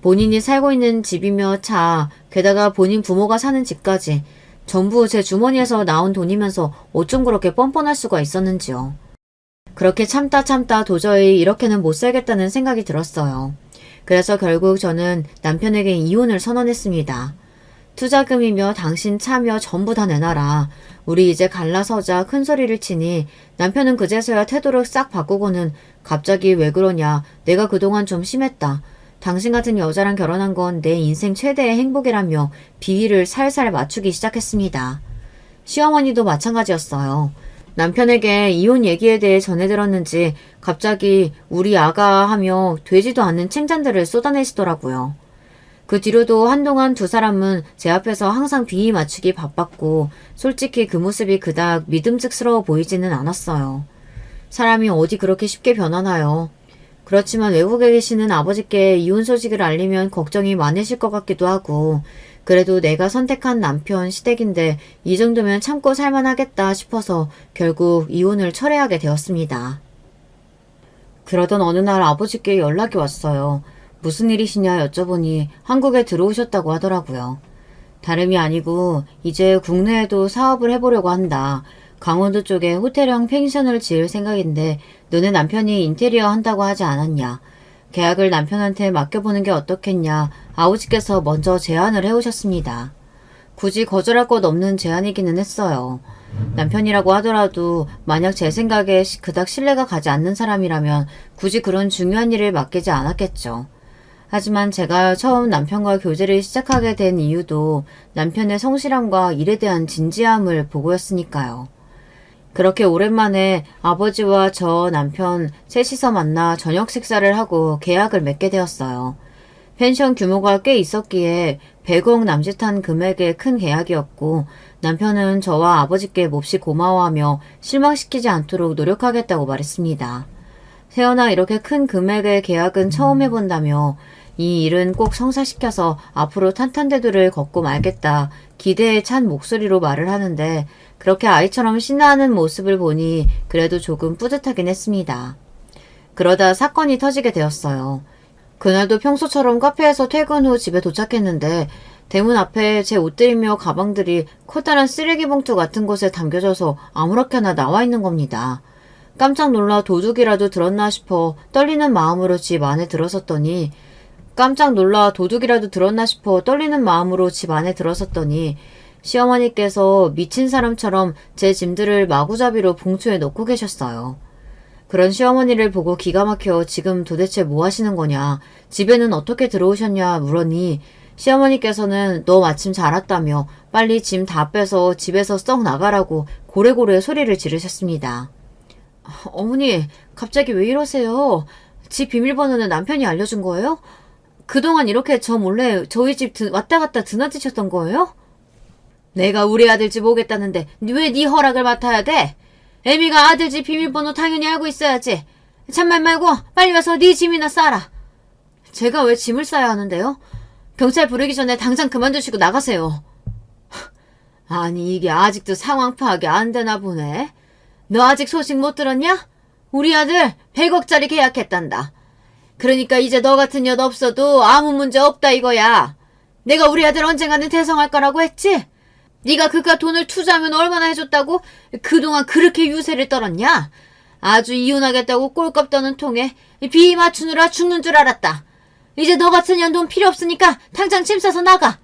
본인이 살고 있는 집이며 차, 게다가 본인 부모가 사는 집까지 전부 제 주머니에서 나온 돈이면서 어쩜 그렇게 뻔뻔할 수가 있었는지요. 그렇게 참다 도저히 이렇게는 못 살겠다는 생각이 들었어요. 그래서 결국 저는 남편에게 이혼을 선언했습니다. 투자금이며 당신 차며 전부 다 내놔라. 우리 이제 갈라서자 큰 소리를 치니 남편은 그제서야 태도를 싹 바꾸고는 갑자기 왜 그러냐. 내가 그동안 좀 심했다. 당신 같은 여자랑 결혼한 건 내 인생 최대의 행복이라며 비위를 살살 맞추기 시작했습니다. 시어머니도 마찬가지였어요. 남편에게 이혼 얘기에 대해 전해들었는지 갑자기 우리 아가 하며 되지도 않는 칭찬들을 쏟아내시더라고요. 그 뒤로도 한동안 두 사람은 제 앞에서 항상 비위 맞추기 바빴고 솔직히 그 모습이 그닥 믿음직스러워 보이지는 않았어요. 사람이 어디 그렇게 쉽게 변하나요? 그렇지만 외국에 계시는 아버지께 이혼 소식을 알리면 걱정이 많으실 것 같기도 하고 그래도 내가 선택한 남편 시댁인데 이 정도면 참고 살만하겠다 싶어서 결국 이혼을 철회하게 되었습니다. 그러던 어느 날 아버지께 연락이 왔어요. 무슨 일이시냐 여쭤보니 한국에 들어오셨다고 하더라고요. 다름이 아니고 이제 국내에도 사업을 해보려고 한다. 강원도 쪽에 호텔형 펜션을 지을 생각인데 너네 남편이 인테리어 한다고 하지 않았냐. 계약을 남편한테 맡겨보는 게 어떻겠냐. 아버지께서 먼저 제안을 해오셨습니다. 굳이 거절할 것 없는 제안이기는 했어요. 남편이라고 하더라도 만약 제 생각에 그닥 신뢰가 가지 않는 사람이라면 굳이 그런 중요한 일을 맡기지 않았겠죠. 하지만 제가 처음 남편과 교제를 시작하게 된 이유도 남편의 성실함과 일에 대한 진지함을 보고였으니까요. 그렇게 오랜만에 아버지와 저 남편 셋이서 만나 저녁 식사를 하고 계약을 맺게 되었어요. 펜션 규모가 꽤 있었기에 100억 남짓한 금액의 큰 계약이었고 남편은 저와 아버지께 몹시 고마워하며 실망시키지 않도록 노력하겠다고 말했습니다. 태어나 이렇게 큰 금액의 계약은 처음 해본다며 이 일은 꼭 성사시켜서 앞으로 탄탄대도를 걷고 말겠다 기대에 찬 목소리로 말을 하는데 그렇게 아이처럼 신나하는 모습을 보니 그래도 조금 뿌듯하긴 했습니다. 그러다 사건이 터지게 되었어요. 그날도 평소처럼 카페에서 퇴근 후 집에 도착했는데 대문 앞에 제 옷들이며 가방들이 커다란 쓰레기 봉투 같은 곳에 담겨져서 아무렇게나 나와 있는 겁니다. 깜짝 놀라 도둑이라도 들었나 싶어 떨리는 마음으로 집 안에 들어섰더니 시어머니께서 미친 사람처럼 제 짐들을 마구잡이로 봉투에 넣고 계셨어요. 그런 시어머니를 보고 기가 막혀 지금 도대체 뭐 하시는 거냐, 집에는 어떻게 들어오셨냐 물으니 시어머니께서는 너 마침 잘 왔다며 빨리 짐 다 빼서 집에서 썩 나가라고 고래고래 소리를 지르셨습니다. 어머니, 갑자기 왜 이러세요? 집 비밀번호는 남편이 알려준 거예요? 그동안 이렇게 저 몰래 저희 집 왔다 갔다 드나드셨던 거예요? 내가 우리 아들 집 오겠다는데 왜 네 허락을 맡아야 돼? 애미가 아들 집 비밀번호 당연히 알고 있어야지. 참말 말고 빨리 와서 네 짐이나 싸라. 제가 왜 짐을 싸야 하는데요? 경찰 부르기 전에 당장 그만두시고 나가세요. 아니 이게 아직도 상황 파악이 안 되나 보네. 너 아직 소식 못 들었냐? 우리 아들 100억짜리 계약했단다. 그러니까 이제 너 같은 년 없어도 아무 문제 없다 이거야. 내가 우리 아들 언젠가는 대성할 거라고 했지? 네가 그깟 돈을 투자하면 얼마나 해줬다고 그동안 그렇게 유세를 떨었냐? 아주 이혼하겠다고 꼴값 떠는 통에 비 맞추느라 죽는 줄 알았다. 이제 너 같은 년 돈 필요 없으니까 당장 짐 싸서 나가.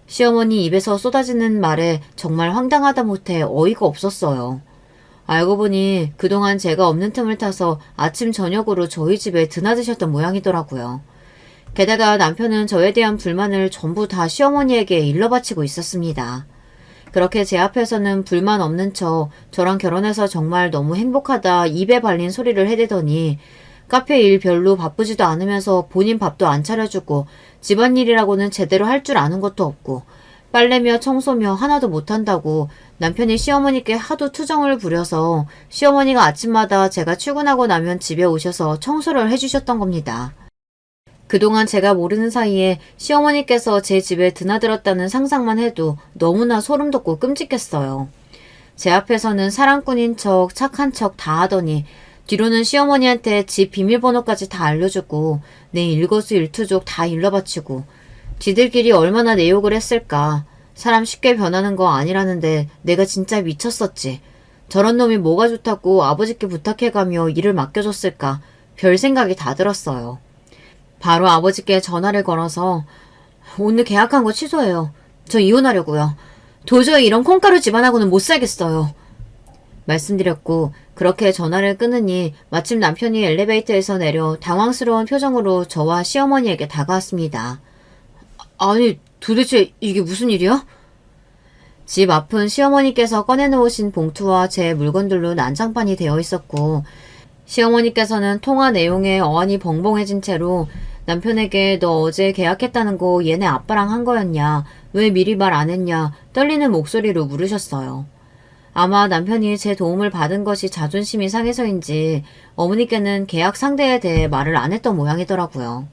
시어머니 입에서 쏟아지는 말에 정말 황당하다 못해 어이가 없었어요. 알고 보니 그동안 제가 없는 틈을 타서 아침 저녁으로 저희 집에 드나드셨던 모양이더라고요. 게다가 남편은 저에 대한 불만을 전부 다 시어머니에게 일러바치고 있었습니다. 그렇게 제 앞에서는 불만 없는 척 저랑 결혼해서 정말 너무 행복하다 입에 발린 소리를 해대더니 카페 일 별로 바쁘지도 않으면서 본인 밥도 안 차려주고 집안일이라고는 제대로 할 줄 아는 것도 없고 빨래며 청소며 하나도 못한다고 남편이 시어머니께 하도 투정을 부려서 시어머니가 아침마다 제가 출근하고 나면 집에 오셔서 청소를 해주셨던 겁니다. 그동안 제가 모르는 사이에 시어머니께서 제 집에 드나들었다는 상상만 해도 너무나 소름 돋고 끔찍했어요. 제 앞에서는 사랑꾼인 척 착한 척 다 하더니 뒤로는 시어머니한테 집 비밀번호까지 다 알려주고 내 일거수일투족 다 일러바치고 지들끼리 얼마나 내 욕을 했을까. 사람 쉽게 변하는 거 아니라는데 내가 진짜 미쳤었지. 저런 놈이 뭐가 좋다고 아버지께 부탁해가며 일을 맡겨줬을까. 별 생각이 다 들었어요. 바로 아버지께 전화를 걸어서 오늘 계약한 거 취소해요. 저 이혼하려고요. 도저히 이런 콩가루 집안하고는 못 살겠어요. 말씀드렸고 그렇게 전화를 끊으니 마침 남편이 엘리베이터에서 내려 당황스러운 표정으로 저와 시어머니에게 다가왔습니다. 아니 도대체 이게 무슨 일이야? 집 앞은 시어머니께서 꺼내놓으신 봉투와 제 물건들로 난장판이 되어 있었고 시어머니께서는 통화 내용에 어안이 벙벙해진 채로 남편에게 너 어제 계약했다는 거 얘네 아빠랑 한 거였냐? 왜 미리 말 안 했냐? 떨리는 목소리로 물으셨어요. 아마 남편이 제 도움을 받은 것이 자존심이 상해서인지 어머니께는 계약 상대에 대해 말을 안 했던 모양이더라고요.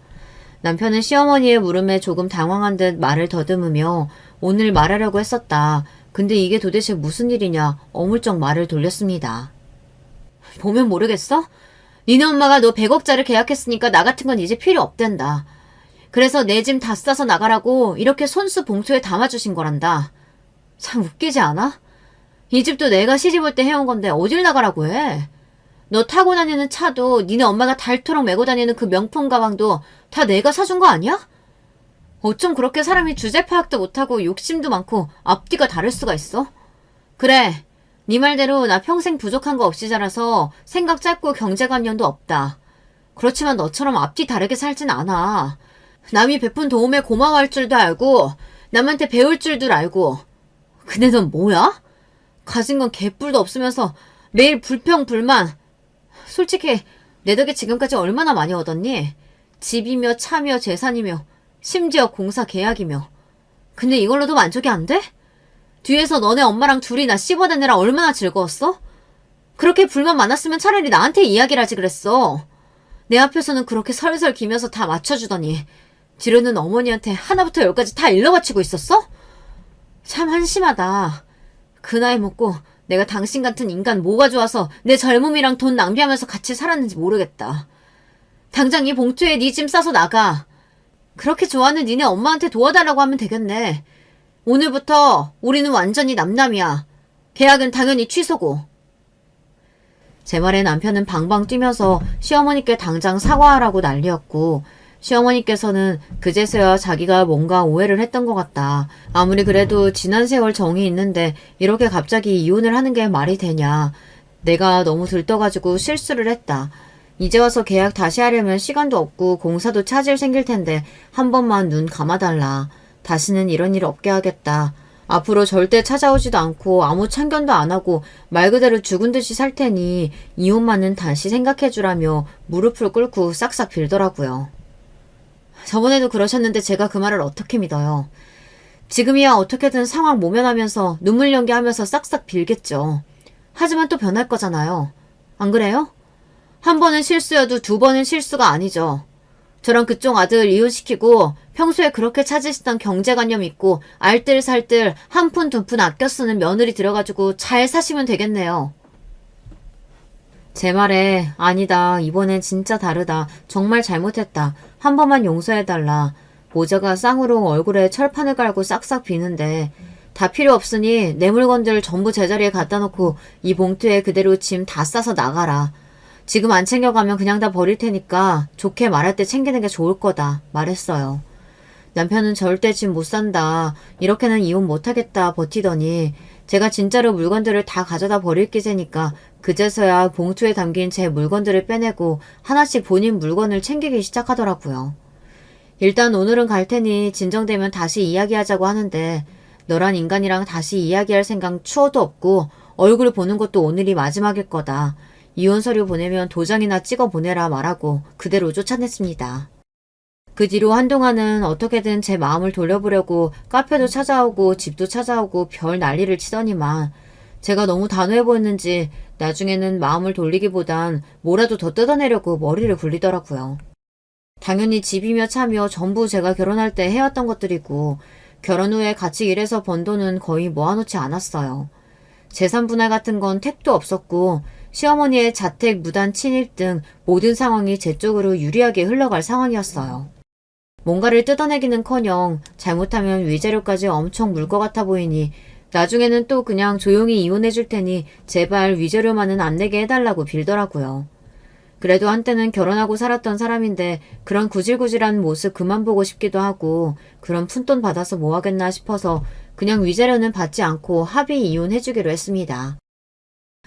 남편은 시어머니의 물음에 조금 당황한 듯 말을 더듬으며 오늘 말하려고 했었다. 근데 이게 도대체 무슨 일이냐 어물쩍 말을 돌렸습니다. 보면 모르겠어? 니네 엄마가 너 100억짜리 계약했으니까 나 같은 건 이제 필요 없댄다. 그래서 내 짐 다 싸서 나가라고 이렇게 손수 봉투에 담아주신 거란다. 참 웃기지 않아? 이 집도 내가 시집 올 때 해온 건데 어딜 나가라고 해? 너 타고 다니는 차도 니네 엄마가 닳도록 메고 다니는 그 명품 가방도 다 내가 사준 거 아니야? 어쩜 그렇게 사람이 주제 파악도 못하고 욕심도 많고 앞뒤가 다를 수가 있어? 그래, 네 말대로 나 평생 부족한 거 없이 자라서 생각 짧고 경제관념도 없다. 그렇지만 너처럼 앞뒤 다르게 살진 않아. 남이 베푼 도움에 고마워할 줄도 알고 남한테 배울 줄도 알고. 근데 넌 뭐야? 가진 건 개뿔도 없으면서 매일 불평 불만. 솔직히 내 덕에 지금까지 얼마나 많이 얻었니? 집이며 차며 재산이며 심지어 공사 계약이며. 근데 이걸로도 만족이 안 돼? 뒤에서 너네 엄마랑 둘이 나 씹어대느라 얼마나 즐거웠어? 그렇게 불만 많았으면 차라리 나한테 이야기를 하지 그랬어. 내 앞에서는 그렇게 설설 기면서 다 맞춰주더니 뒤로는 어머니한테 하나부터 열까지 다 일러바치고 있었어? 참 한심하다. 그 나이 먹고 내가 당신 같은 인간 뭐가 좋아서 내 젊음이랑 돈 낭비하면서 같이 살았는지 모르겠다. 당장 이 봉투에 네 짐 싸서 나가. 그렇게 좋아하는 니네 엄마한테 도와달라고 하면 되겠네. 오늘부터 우리는 완전히 남남이야. 계약은 당연히 취소고. 제 말에 남편은 방방 뛰면서 시어머니께 당장 사과하라고 난리였고 시어머니께서는 그제서야 자기가 뭔가 오해를 했던 것 같다. 아무리 그래도 지난 세월 정이 있는데 이렇게 갑자기 이혼을 하는 게 말이 되냐. 내가 너무 들떠가지고 실수를 했다. 이제 와서 계약 다시 하려면 시간도 없고 공사도 차질 생길 텐데 한 번만 눈 감아달라. 다시는 이런 일 없게 하겠다. 앞으로 절대 찾아오지도 않고 아무 참견도 안 하고 말 그대로 죽은 듯이 살 테니 이혼만은 다시 생각해주라며 무릎을 꿇고 싹싹 빌더라고요. 저번에도 그러셨는데 제가 그 말을 어떻게 믿어요. 지금이야 어떻게든 상황 모면하면서 눈물 연기하면서 싹싹 빌겠죠. 하지만 또 변할 거잖아요. 안 그래요? 한 번은 실수여도 두 번은 실수가 아니죠. 저랑 그쪽 아들 이혼시키고 평소에 그렇게 찾으시던 경제관념 있고 알뜰살뜰 한 푼 두 푼 아껴 쓰는 며느리 들어가지고 잘 사시면 되겠네요. 제 말에 아니다. 이번엔 진짜 다르다. 정말 잘못했다. 한 번만 용서해달라. 모자가 쌍으로 얼굴에 철판을 깔고 싹싹 비는데 다 필요 없으니 내 물건들 전부 제자리에 갖다 놓고 이 봉투에 그대로 짐 다 싸서 나가라. 지금 안 챙겨가면 그냥 다 버릴 테니까 좋게 말할 때 챙기는 게 좋을 거다 말했어요. 남편은 절대 짐 못 산다. 이렇게는 이혼 못하겠다 버티더니 제가 진짜로 물건들을 다 가져다 버릴 기세니까 그제서야 봉투에 담긴 제 물건들을 빼내고 하나씩 본인 물건을 챙기기 시작하더라고요. 일단 오늘은 갈 테니 진정되면 다시 이야기하자고 하는데 너란 인간이랑 다시 이야기할 생각 추워도 없고 얼굴 보는 것도 오늘이 마지막일 거다. 이혼 서류 보내면 도장이나 찍어 보내라 말하고 그대로 쫓아냈습니다. 그 뒤로 한동안은 어떻게든 제 마음을 돌려보려고 카페도 찾아오고 집도 찾아오고 별 난리를 치더니만 제가 너무 단호해 보였는지 나중에는 마음을 돌리기보단 뭐라도 더 뜯어내려고 머리를 굴리더라고요. 당연히 집이며 차며 전부 제가 결혼할 때 해왔던 것들이고 결혼 후에 같이 일해서 번 돈은 거의 모아놓지 않았어요. 재산 분할 같은 건 택도 없었고 시어머니의 자택 무단 침입 등 모든 상황이 제 쪽으로 유리하게 흘러갈 상황이었어요. 뭔가를 뜯어내기는커녕 잘못하면 위자료까지 엄청 물 것 같아 보이니 나중에는 또 그냥 조용히 이혼해줄 테니 제발 위자료만은 안 내게 해달라고 빌더라고요. 그래도 한때는 결혼하고 살았던 사람인데 그런 구질구질한 모습 그만 보고 싶기도 하고 그런 푼돈 받아서 뭐 하겠나 싶어서 그냥 위자료는 받지 않고 합의 이혼해주기로 했습니다.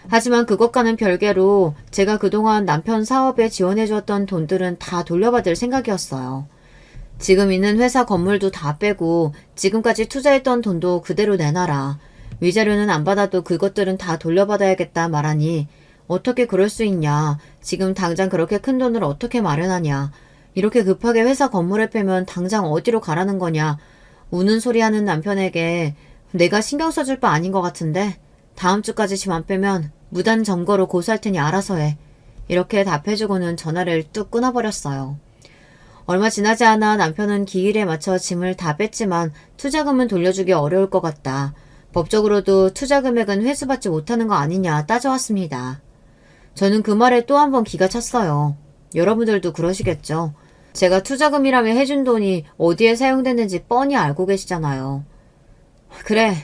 하지만 그것과는 별개로 제가 그동안 남편 사업에 지원해주었던 돈들은 다 돌려받을 생각이었어요. 지금 있는 회사 건물도 다 빼고 지금까지 투자했던 돈도 그대로 내놔라. 위자료는 안 받아도 그것들은 다 돌려받아야겠다 말하니 어떻게 그럴 수 있냐. 지금 당장 그렇게 큰 돈을 어떻게 마련하냐. 이렇게 급하게 회사 건물을 빼면 당장 어디로 가라는 거냐. 우는 소리 하는 남편에게 내가 신경 써줄 바 아닌 것 같은데 다음 주까지 짐 안 빼면 무단 점거로 고소할 테니 알아서 해. 이렇게 답해주고는 전화를 뚝 끊어버렸어요. 얼마 지나지 않아 남편은 기일에 맞춰 짐을 다 뺐지만 투자금은 돌려주기 어려울 것 같다. 법적으로도 투자 금액은 회수받지 못하는 거 아니냐 따져왔습니다. 저는 그 말에 또 한 번 기가 찼어요. 여러분들도 그러시겠죠. 제가 투자금이라며 해준 돈이 어디에 사용됐는지 뻔히 알고 계시잖아요. 그래,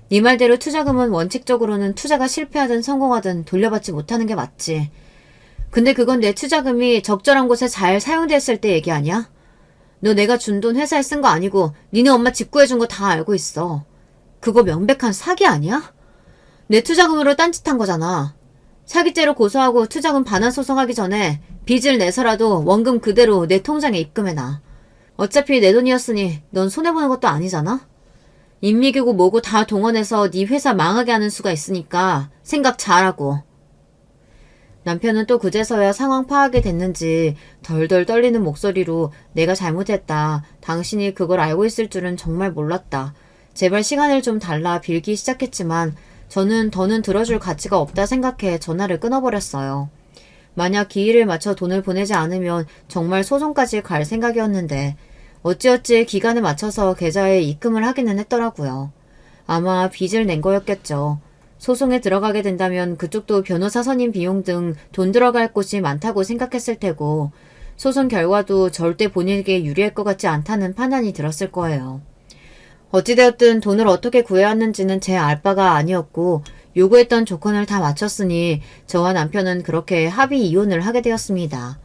네 말대로 투자금은 원칙적으로는 투자가 실패하든 성공하든 돌려받지 못하는 게 맞지. 근데 그건 내 투자금이 적절한 곳에 잘 사용됐을 때 얘기 아니야? 너 내가 준 돈 회사에 쓴 거 아니고 니네 엄마 직구해준 거 다 알고 있어. 그거 명백한 사기 아니야? 내 투자금으로 딴짓한 거잖아. 사기죄로 고소하고 투자금 반환 소송하기 전에 빚을 내서라도 원금 그대로 내 통장에 입금해놔. 어차피 내 돈이었으니 넌 손해보는 것도 아니잖아? 인미기고 뭐고 다 동원해서 네 회사 망하게 하는 수가 있으니까 생각 잘하고. 남편은 또 그제서야 상황 파악이 됐는지 덜덜 떨리는 목소리로 내가 잘못했다. 당신이 그걸 알고 있을 줄은 정말 몰랐다. 제발 시간을 좀 달라 빌기 시작했지만 저는 더는 들어줄 가치가 없다 생각해 전화를 끊어버렸어요. 만약 기일을 맞춰 돈을 보내지 않으면 정말 소송까지 갈 생각이었는데 어찌어찌 기간에 맞춰서 계좌에 입금을 하기는 했더라고요. 아마 빚을 낸 거였겠죠. 소송에 들어가게 된다면 그쪽도 변호사 선임 비용 등 돈 들어갈 곳이 많다고 생각했을 테고 소송 결과도 절대 본인에게 유리할 것 같지 않다는 판단이 들었을 거예요. 어찌되었든 돈을 어떻게 구해왔는지는 제 알 바가 아니었고 요구했던 조건을 다 맞췄으니 저와 남편은 그렇게 합의 이혼을 하게 되었습니다.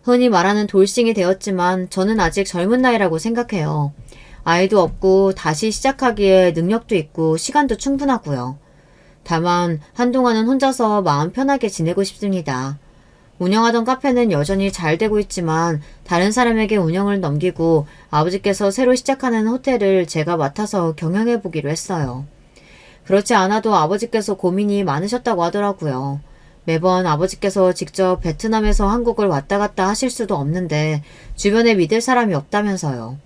흔히 말하는 돌싱이 되었지만 저는 아직 젊은 나이라고 생각해요. 아이도 없고 다시 시작하기에 능력도 있고 시간도 충분하고요. 다만 한동안은 혼자서 마음 편하게 지내고 싶습니다. 운영하던 카페는 여전히 잘 되고 있지만 다른 사람에게 운영을 넘기고 아버지께서 새로 시작하는 호텔을 제가 맡아서 경영해보기로 했어요. 그렇지 않아도 아버지께서 고민이 많으셨다고 하더라고요. 매번 아버지께서 직접 베트남에서 한국을 왔다 갔다 하실 수도 없는데 주변에 믿을 사람이 없다면서요.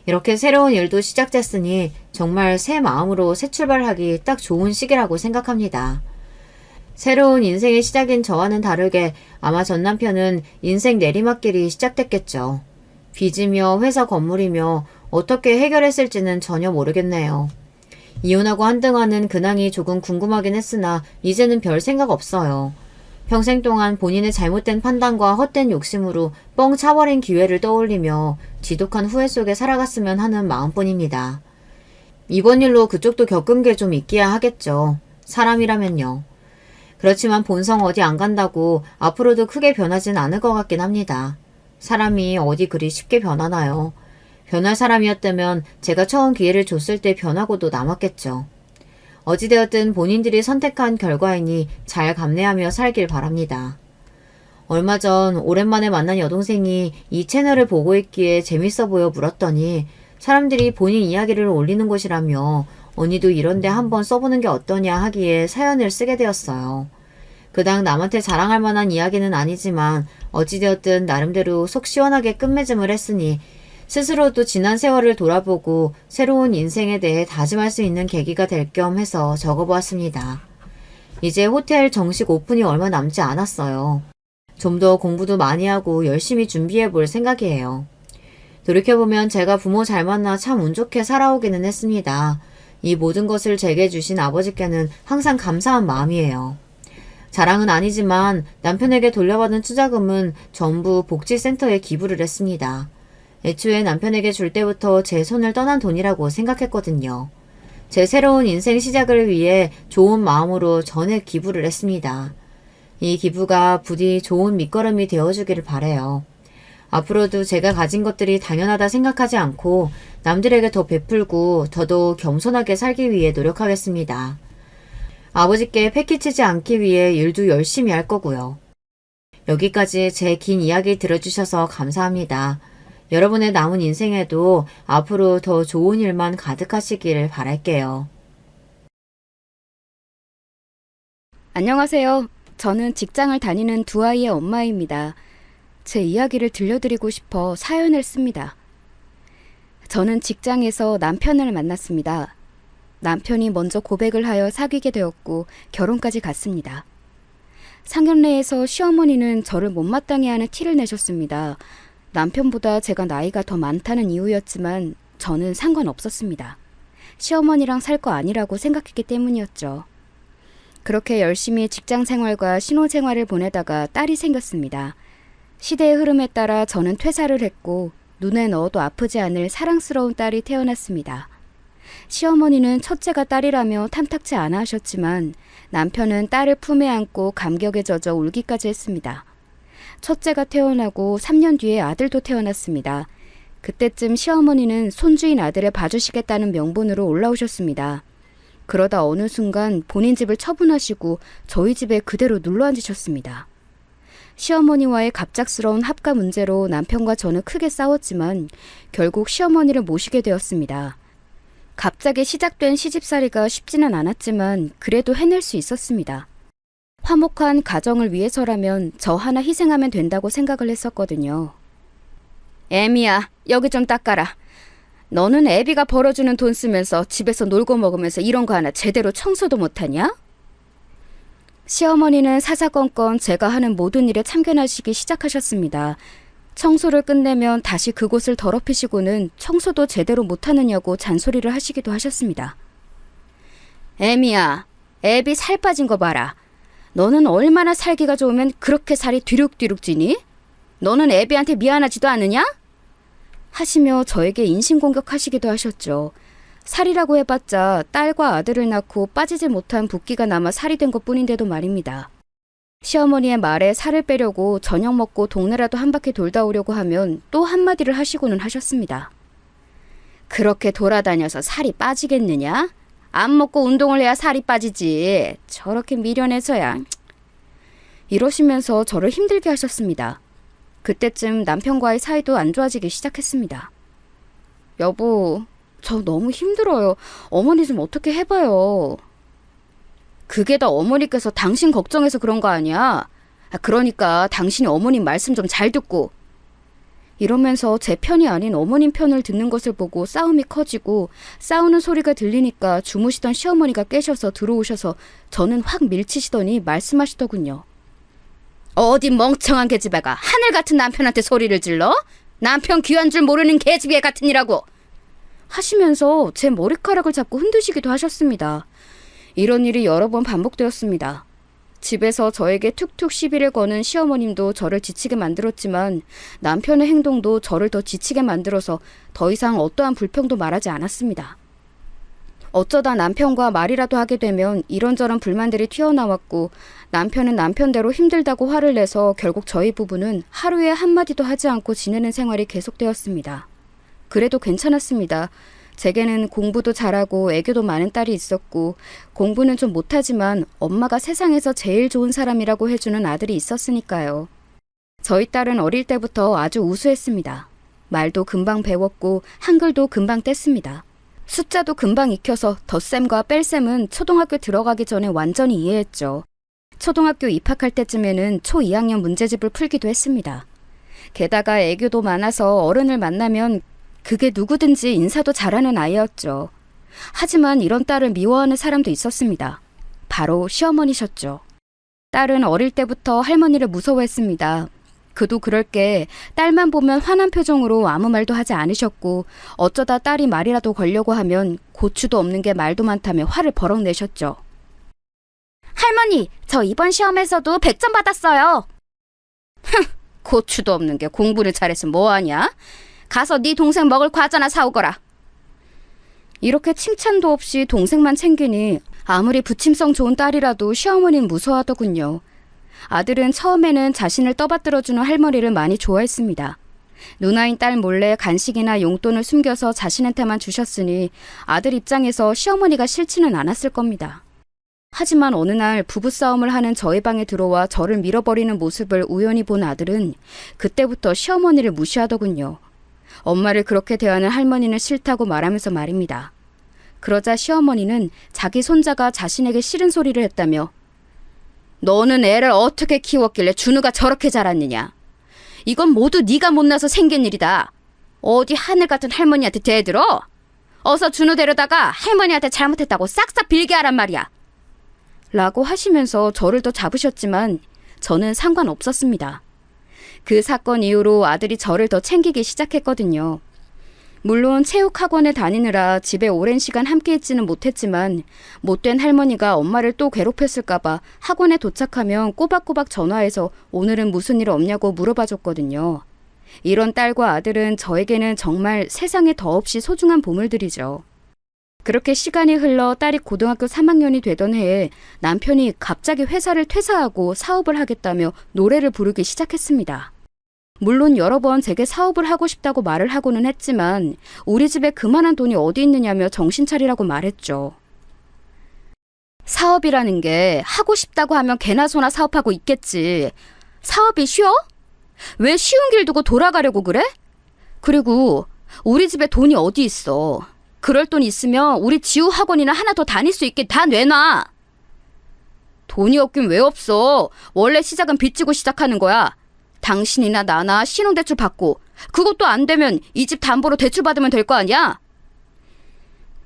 이렇게 새로운 일도 시작됐으니 정말 새 마음으로 새 출발하기 딱 좋은 시기라고 생각합니다. 새로운 인생의 시작인 저와는 다르게 아마 전 남편은 인생 내리막길이 시작됐겠죠. 빚이며 회사 건물이며 어떻게 해결했을지는 전혀 모르겠네요. 이혼하고 한동안은 근황이 조금 궁금하긴 했으나 이제는 별 생각 없어요. 평생 동안 본인의 잘못된 판단과 헛된 욕심으로 뻥 차버린 기회를 떠올리며 지독한 후회 속에 살아갔으면 하는 마음뿐입니다. 이번 일로 그쪽도 겪은 게 좀 있기야 하겠죠. 사람이라면요. 그렇지만 본성 어디 안 간다고 앞으로도 크게 변하진 않을 것 같긴 합니다. 사람이 어디 그리 쉽게 변하나요? 변할 사람이었다면 제가 처음 기회를 줬을 때 변하고도 남았겠죠. 어찌되었든 본인들이 선택한 결과이니 잘 감내하며 살길 바랍니다. 얼마 전 오랜만에 만난 여동생이 이 채널을 보고 있기에 재밌어 보여 물었더니 사람들이 본인 이야기를 올리는 곳이라며 언니도 이런데 한번 써보는 게 어떠냐 하기에 사연을 쓰게 되었어요. 그닥 남한테 자랑할 만한 이야기는 아니지만 어찌되었든 나름대로 속 시원하게 끝맺음을 했으니 스스로도 지난 세월을 돌아보고 새로운 인생에 대해 다짐할 수 있는 계기가 될 겸 해서 적어보았습니다. 이제 호텔 정식 오픈이 얼마 남지 않았어요. 좀 더 공부도 많이 하고 열심히 준비해 볼 생각이에요. 돌이켜보면 제가 부모 잘 만나 참 운 좋게 살아오기는 했습니다. 이 모든 것을 제게 주신 아버지께는 항상 감사한 마음이에요. 자랑은 아니지만 남편에게 돌려받은 투자금은 전부 복지센터에 기부를 했습니다. 애초에 남편에게 줄 때부터 제 손을 떠난 돈이라고 생각했거든요. 제 새로운 인생 시작을 위해 좋은 마음으로 전액 기부를 했습니다. 이 기부가 부디 좋은 밑거름이 되어주기를 바라요. 앞으로도 제가 가진 것들이 당연하다 생각하지 않고 남들에게 더 베풀고 더더욱 겸손하게 살기 위해 노력하겠습니다. 아버지께 패기치지 않기 위해 일도 열심히 할 거고요. 여기까지 제 긴 이야기 들어주셔서 감사합니다. 여러분의 남은 인생에도 앞으로 더 좋은 일만 가득하시길 바랄게요. 안녕하세요. 저는 직장을 다니는 두 아이의 엄마입니다. 제 이야기를 들려드리고 싶어 사연을 씁니다. 저는 직장에서 남편을 만났습니다. 남편이 먼저 고백을 하여 사귀게 되었고 결혼까지 갔습니다. 상견례에서 시어머니는 저를 못마땅해 하는 티를 내셨습니다. 남편보다 제가 나이가 더 많다는 이유였지만 저는 상관없었습니다. 시어머니랑 살 거 아니라고 생각했기 때문이었죠. 그렇게 열심히 직장 생활과 신혼 생활을 보내다가 딸이 생겼습니다. 시대의 흐름에 따라 저는 퇴사를 했고 눈에 넣어도 아프지 않을 사랑스러운 딸이 태어났습니다. 시어머니는 첫째가 딸이라며 탐탁치 않아 하셨지만 남편은 딸을 품에 안고 감격에 젖어 울기까지 했습니다. 첫째가 태어나고 3년 뒤에 아들도 태어났습니다. 그때쯤 시어머니는 손주인 아들을 봐주시겠다는 명분으로 올라오셨습니다. 그러다 어느 순간 본인 집을 처분하시고 저희 집에 그대로 눌러앉으셨습니다. 시어머니와의 갑작스러운 합가 문제로 남편과 저는 크게 싸웠지만 결국 시어머니를 모시게 되었습니다. 갑자기 시작된 시집살이가 쉽지는 않았지만 그래도 해낼 수 있었습니다. 화목한 가정을 위해서라면 저 하나 희생하면 된다고 생각을 했었거든요. 애미야, 여기 좀 닦아라. 너는 애비가 벌어주는 돈 쓰면서 집에서 놀고 먹으면서 이런 거 하나 제대로 청소도 못하냐? 시어머니는 사사건건 제가 하는 모든 일에 참견하시기 시작하셨습니다. 청소를 끝내면 다시 그곳을 더럽히시고는 청소도 제대로 못하느냐고 잔소리를 하시기도 하셨습니다. 애미야, 애비 살 빠진 거 봐라. 너는 얼마나 살기가 좋으면 그렇게 살이 뒤룩뒤룩 찌니? 너는 애비한테 미안하지도 않으냐? 하시며 저에게 인신공격하시기도 하셨죠. 살이라고 해봤자 딸과 아들을 낳고 빠지지 못한 붓기가 남아 살이 된 것뿐인데도 말입니다. 시어머니의 말에 살을 빼려고 저녁 먹고 동네라도 한 바퀴 돌다 오려고 하면 또 한마디를 하시고는 하셨습니다. 그렇게 돌아다녀서 살이 빠지겠느냐? 안 먹고 운동을 해야 살이 빠지지. 저렇게 미련해서야. 이러시면서 저를 힘들게 하셨습니다. 그때쯤 남편과의 사이도 안 좋아지기 시작했습니다. 여보, 저 너무 힘들어요. 어머니 좀 어떻게 해봐요. 그게 다 어머니께서 당신 걱정해서 그런 거 아니야? 그러니까 당신이 어머님 말씀 좀 잘 듣고. 이러면서 제 편이 아닌 어머님 편을 듣는 것을 보고 싸움이 커지고 싸우는 소리가 들리니까 주무시던 시어머니가 깨셔서 들어오셔서 저는 확 밀치시더니 말씀하시더군요. 어디 멍청한 계집애가 하늘 같은 남편한테 소리를 질러? 남편 귀한 줄 모르는 계집애 같은 이라고 하시면서 제 머리카락을 잡고 흔드시기도 하셨습니다. 이런 일이 여러 번 반복되었습니다. 집에서 저에게 툭툭 시비를 거는 시어머님도 저를 지치게 만들었지만 남편의 행동도 저를 더 지치게 만들어서 더 이상 어떠한 불평도 말하지 않았습니다. 어쩌다 남편과 말이라도 하게 되면 이런저런 불만들이 튀어나왔고 남편은 남편대로 힘들다고 화를 내서 결국 저희 부부는 하루에 한마디도 하지 않고 지내는 생활이 계속되었습니다. 그래도 괜찮았습니다. 제게는 공부도 잘하고 애교도 많은 딸이 있었고 공부는 좀 못하지만 엄마가 세상에서 제일 좋은 사람이라고 해주는 아들이 있었으니까요. 저희 딸은 어릴 때부터 아주 우수했습니다. 말도 금방 배웠고 한글도 금방 뗐습니다. 숫자도 금방 익혀서 덧셈과 뺄셈은 초등학교 들어가기 전에 완전히 이해했죠. 초등학교 입학할 때쯤에는 초 2학년 문제집을 풀기도 했습니다. 게다가 애교도 많아서 어른을 만나면 그게 누구든지 인사도 잘하는 아이였죠. 하지만 이런 딸을 미워하는 사람도 있었습니다. 바로 시어머니셨죠. 딸은 어릴 때부터 할머니를 무서워했습니다. 그도 그럴 게 딸만 보면 화난 표정으로 아무 말도 하지 않으셨고 어쩌다 딸이 말이라도 걸려고 하면 고추도 없는 게 말도 많다며 화를 버럭 내셨죠. 할머니, 저 이번 시험에서도 100점 받았어요. 흥, 고추도 없는 게 공부를 잘했으면 뭐하냐? 가서 네 동생 먹을 과자나 사오거라. 이렇게 칭찬도 없이 동생만 챙기니 아무리 부침성 좋은 딸이라도 시어머니는 무서워하더군요. 아들은 처음에는 자신을 떠받들어주는 할머니를 많이 좋아했습니다. 누나인 딸 몰래 간식이나 용돈을 숨겨서 자신한테만 주셨으니 아들 입장에서 시어머니가 싫지는 않았을 겁니다. 하지만 어느 날 부부싸움을 하는 저희 방에 들어와 저를 밀어버리는 모습을 우연히 본 아들은 그때부터 시어머니를 무시하더군요. 엄마를 그렇게 대하는 할머니는 싫다고 말하면서 말입니다. 그러자 시어머니는 자기 손자가 자신에게 싫은 소리를 했다며 너는 애를 어떻게 키웠길래 준우가 저렇게 자랐느냐. 이건 모두 네가 못나서 생긴 일이다. 어디 하늘 같은 할머니한테 대들어? 어서 준우 데려다가 할머니한테 잘못했다고 싹싹 빌게 하란 말이야. 라고 하시면서 저를 더 잡으셨지만 저는 상관없었습니다. 그 사건 이후로 아들이 저를 더 챙기기 시작했거든요. 물론 체육학원에 다니느라 집에 오랜 시간 함께 있지는 못했지만 못된 할머니가 엄마를 또 괴롭혔을까봐 학원에 도착하면 꼬박꼬박 전화해서 오늘은 무슨 일 없냐고 물어봐줬거든요. 이런 딸과 아들은 저에게는 정말 세상에 더없이 소중한 보물들이죠. 그렇게 시간이 흘러 딸이 고등학교 3학년이 되던 해에 남편이 갑자기 회사를 퇴사하고 사업을 하겠다며 노래를 부르기 시작했습니다. 물론 여러 번 제게 사업을 하고 싶다고 말을 하고는 했지만 우리 집에 그만한 돈이 어디 있느냐며 정신 차리라고 말했죠. 사업이라는 게 하고 싶다고 하면 개나 소나 사업하고 있겠지. 사업이 쉬워? 왜 쉬운 길 두고 돌아가려고 그래? 그리고 우리 집에 돈이 어디 있어. 그럴 돈 있으면 우리 지우 학원이나 하나 더 다닐 수 있게 다 내놔. 돈이 없긴 왜 없어. 원래 시작은 빚지고 시작하는 거야. 당신이나 나나 신용대출 받고 그것도 안 되면 이 집 담보로 대출 받으면 될 거 아니야?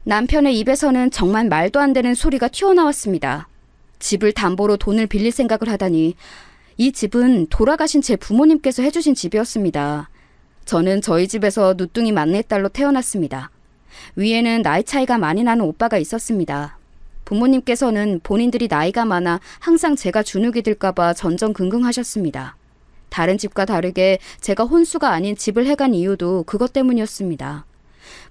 남편의 입에서는 정말 말도 안 되는 소리가 튀어나왔습니다. 집을 담보로 돈을 빌릴 생각을 하다니 이 집은 돌아가신 제 부모님께서 해주신 집이었습니다. 저는 저희 집에서 누뚱이 막내딸로 태어났습니다. 위에는 나이 차이가 많이 나는 오빠가 있었습니다. 부모님께서는 본인들이 나이가 많아 항상 제가 주눅이 들까봐 전전긍긍하셨습니다. 다른 집과 다르게 제가 혼수가 아닌 집을 해간 이유도 그것 때문이었습니다.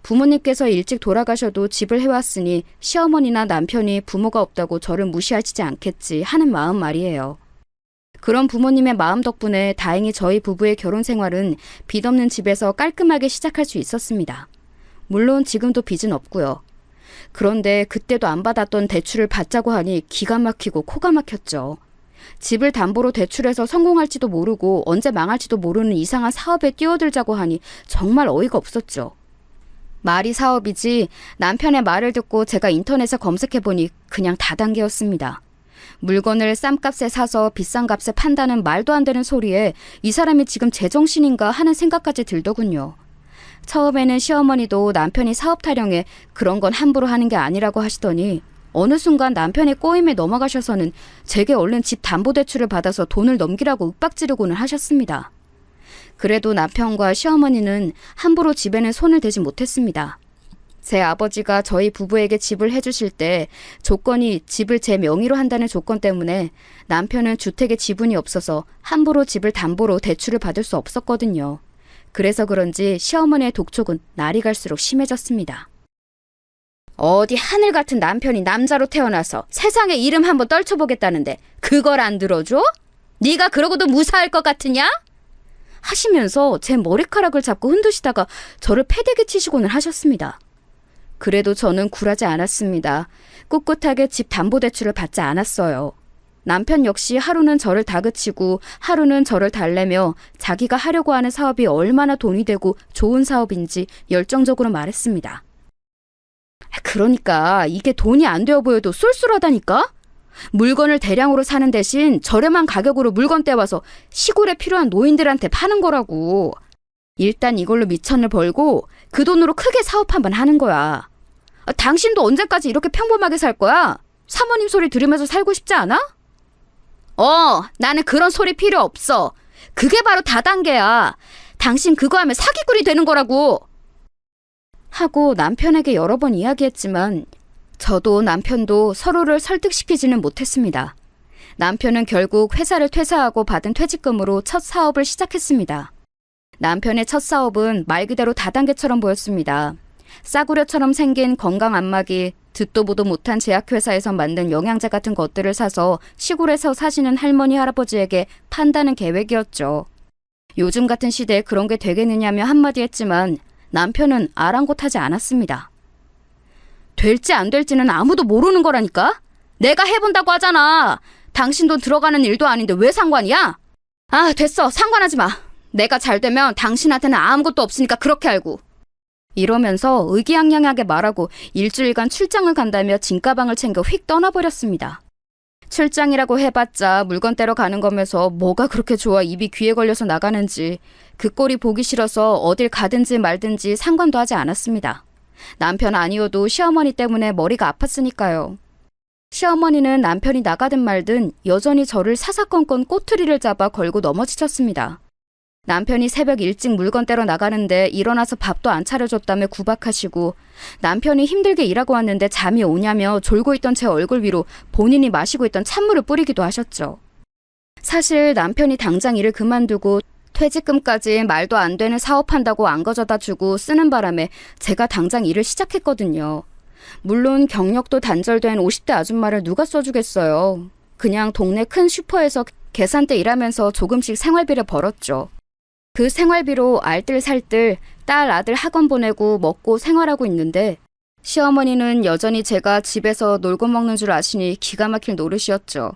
부모님께서 일찍 돌아가셔도 집을 해왔으니 시어머니나 남편이 부모가 없다고 저를 무시하시지 않겠지 하는 마음 말이에요. 그런 부모님의 마음 덕분에 다행히 저희 부부의 결혼 생활은 빚 없는 집에서 깔끔하게 시작할 수 있었습니다. 물론 지금도 빚은 없고요. 그런데 그때도 안 받았던 대출을 받자고 하니 기가 막히고 코가 막혔죠. 집을 담보로 대출해서 성공할지도 모르고 언제 망할지도 모르는 이상한 사업에 뛰어들자고 하니 정말 어이가 없었죠. 말이 사업이지 남편의 말을 듣고 제가 인터넷에 검색해보니 그냥 다단계였습니다. 물건을 싼값에 사서 비싼 값에 판다는 말도 안 되는 소리에 이 사람이 지금 제정신인가 하는 생각까지 들더군요. 처음에는 시어머니도 남편이 사업 타령에 그런 건 함부로 하는 게 아니라고 하시더니 어느 순간 남편의 꼬임에 넘어가셔서는 제게 얼른 집 담보대출을 받아서 돈을 넘기라고 윽박지르고는 하셨습니다. 그래도 남편과 시어머니는 함부로 집에는 손을 대지 못했습니다. 제 아버지가 저희 부부에게 집을 해주실 때 조건이 집을 제 명의로 한다는 조건 때문에 남편은 주택에 지분이 없어서 함부로 집을 담보로 대출을 받을 수 없었거든요. 그래서 그런지 시어머니의 독촉은 날이 갈수록 심해졌습니다. 어디 하늘 같은 남편이 남자로 태어나서 세상에 이름 한번 떨쳐보겠다는데 그걸 안 들어줘? 네가 그러고도 무사할 것 같으냐? 하시면서 제 머리카락을 잡고 흔드시다가 저를 패대기 치시고는 하셨습니다. 그래도 저는 굴하지 않았습니다. 꿋꿋하게 집 담보대출을 받지 않았어요. 남편 역시 하루는 저를 다그치고 하루는 저를 달래며 자기가 하려고 하는 사업이 얼마나 돈이 되고 좋은 사업인지 열정적으로 말했습니다. 그러니까 이게 돈이 안 되어 보여도 쏠쏠하다니까? 물건을 대량으로 사는 대신 저렴한 가격으로 물건 떼와서 시골에 필요한 노인들한테 파는 거라고. 일단 이걸로 미천을 벌고 그 돈으로 크게 사업 한번 하는 거야. 당신도 언제까지 이렇게 평범하게 살 거야? 사모님 소리 들으면서 살고 싶지 않아? 나는 그런 소리 필요 없어. 그게 바로 다단계야. 당신 그거 하면 사기꾼이 되는 거라고. 하고 남편에게 여러 번 이야기했지만 저도 남편도 서로를 설득시키지는 못했습니다. 남편은 결국 회사를 퇴사하고 받은 퇴직금으로 첫 사업을 시작했습니다. 남편의 첫 사업은 말 그대로 다단계처럼 보였습니다. 싸구려처럼 생긴 건강 안마기, 듣도 보도 못한 제약회사에서 만든 영양제 같은 것들을 사서 시골에서 사시는 할머니 할아버지에게 판다는 계획이었죠. 요즘 같은 시대에 그런 게 되겠느냐며 한마디 했지만 남편은 아랑곳하지 않았습니다. 될지 안 될지는 아무도 모르는 거라니까? 내가 해본다고 하잖아. 당신 돈 들어가는 일도 아닌데 왜 상관이야? 됐어. 상관하지 마. 내가 잘 되면 당신한테는 아무것도 없으니까 그렇게 알고. 이러면서 의기양양하게 말하고 일주일간 출장을 간다며 짐가방을 챙겨 휙 떠나버렸습니다. 출장이라고 해봤자 물건 떼러 가는 거면서 뭐가 그렇게 좋아 입이 귀에 걸려서 나가는지 그 꼴이 보기 싫어서 어딜 가든지 말든지 상관도 하지 않았습니다. 남편 아니어도 시어머니 때문에 머리가 아팠으니까요. 시어머니는 남편이 나가든 말든 여전히 저를 사사건건 꼬투리를 잡아 걸고 넘어지셨습니다. 남편이 새벽 일찍 물건 떼러 나가는데 일어나서 밥도 안 차려줬다며 구박하시고 남편이 힘들게 일하고 왔는데 잠이 오냐며 졸고 있던 제 얼굴 위로 본인이 마시고 있던 찬물을 뿌리기도 하셨죠. 사실 남편이 당장 일을 그만두고 퇴직금까지 말도 안 되는 사업한다고 안 가져다 주고 쓰는 바람에 제가 당장 일을 시작했거든요. 물론 경력도 단절된 50대 아줌마를 누가 써주겠어요. 그냥 동네 큰 슈퍼에서 계산대 일하면서 조금씩 생활비를 벌었죠. 그 생활비로 알뜰살뜰 딸 아들 학원 보내고 먹고 생활하고 있는데 시어머니는 여전히 제가 집에서 놀고 먹는 줄 아시니 기가 막힐 노릇이었죠.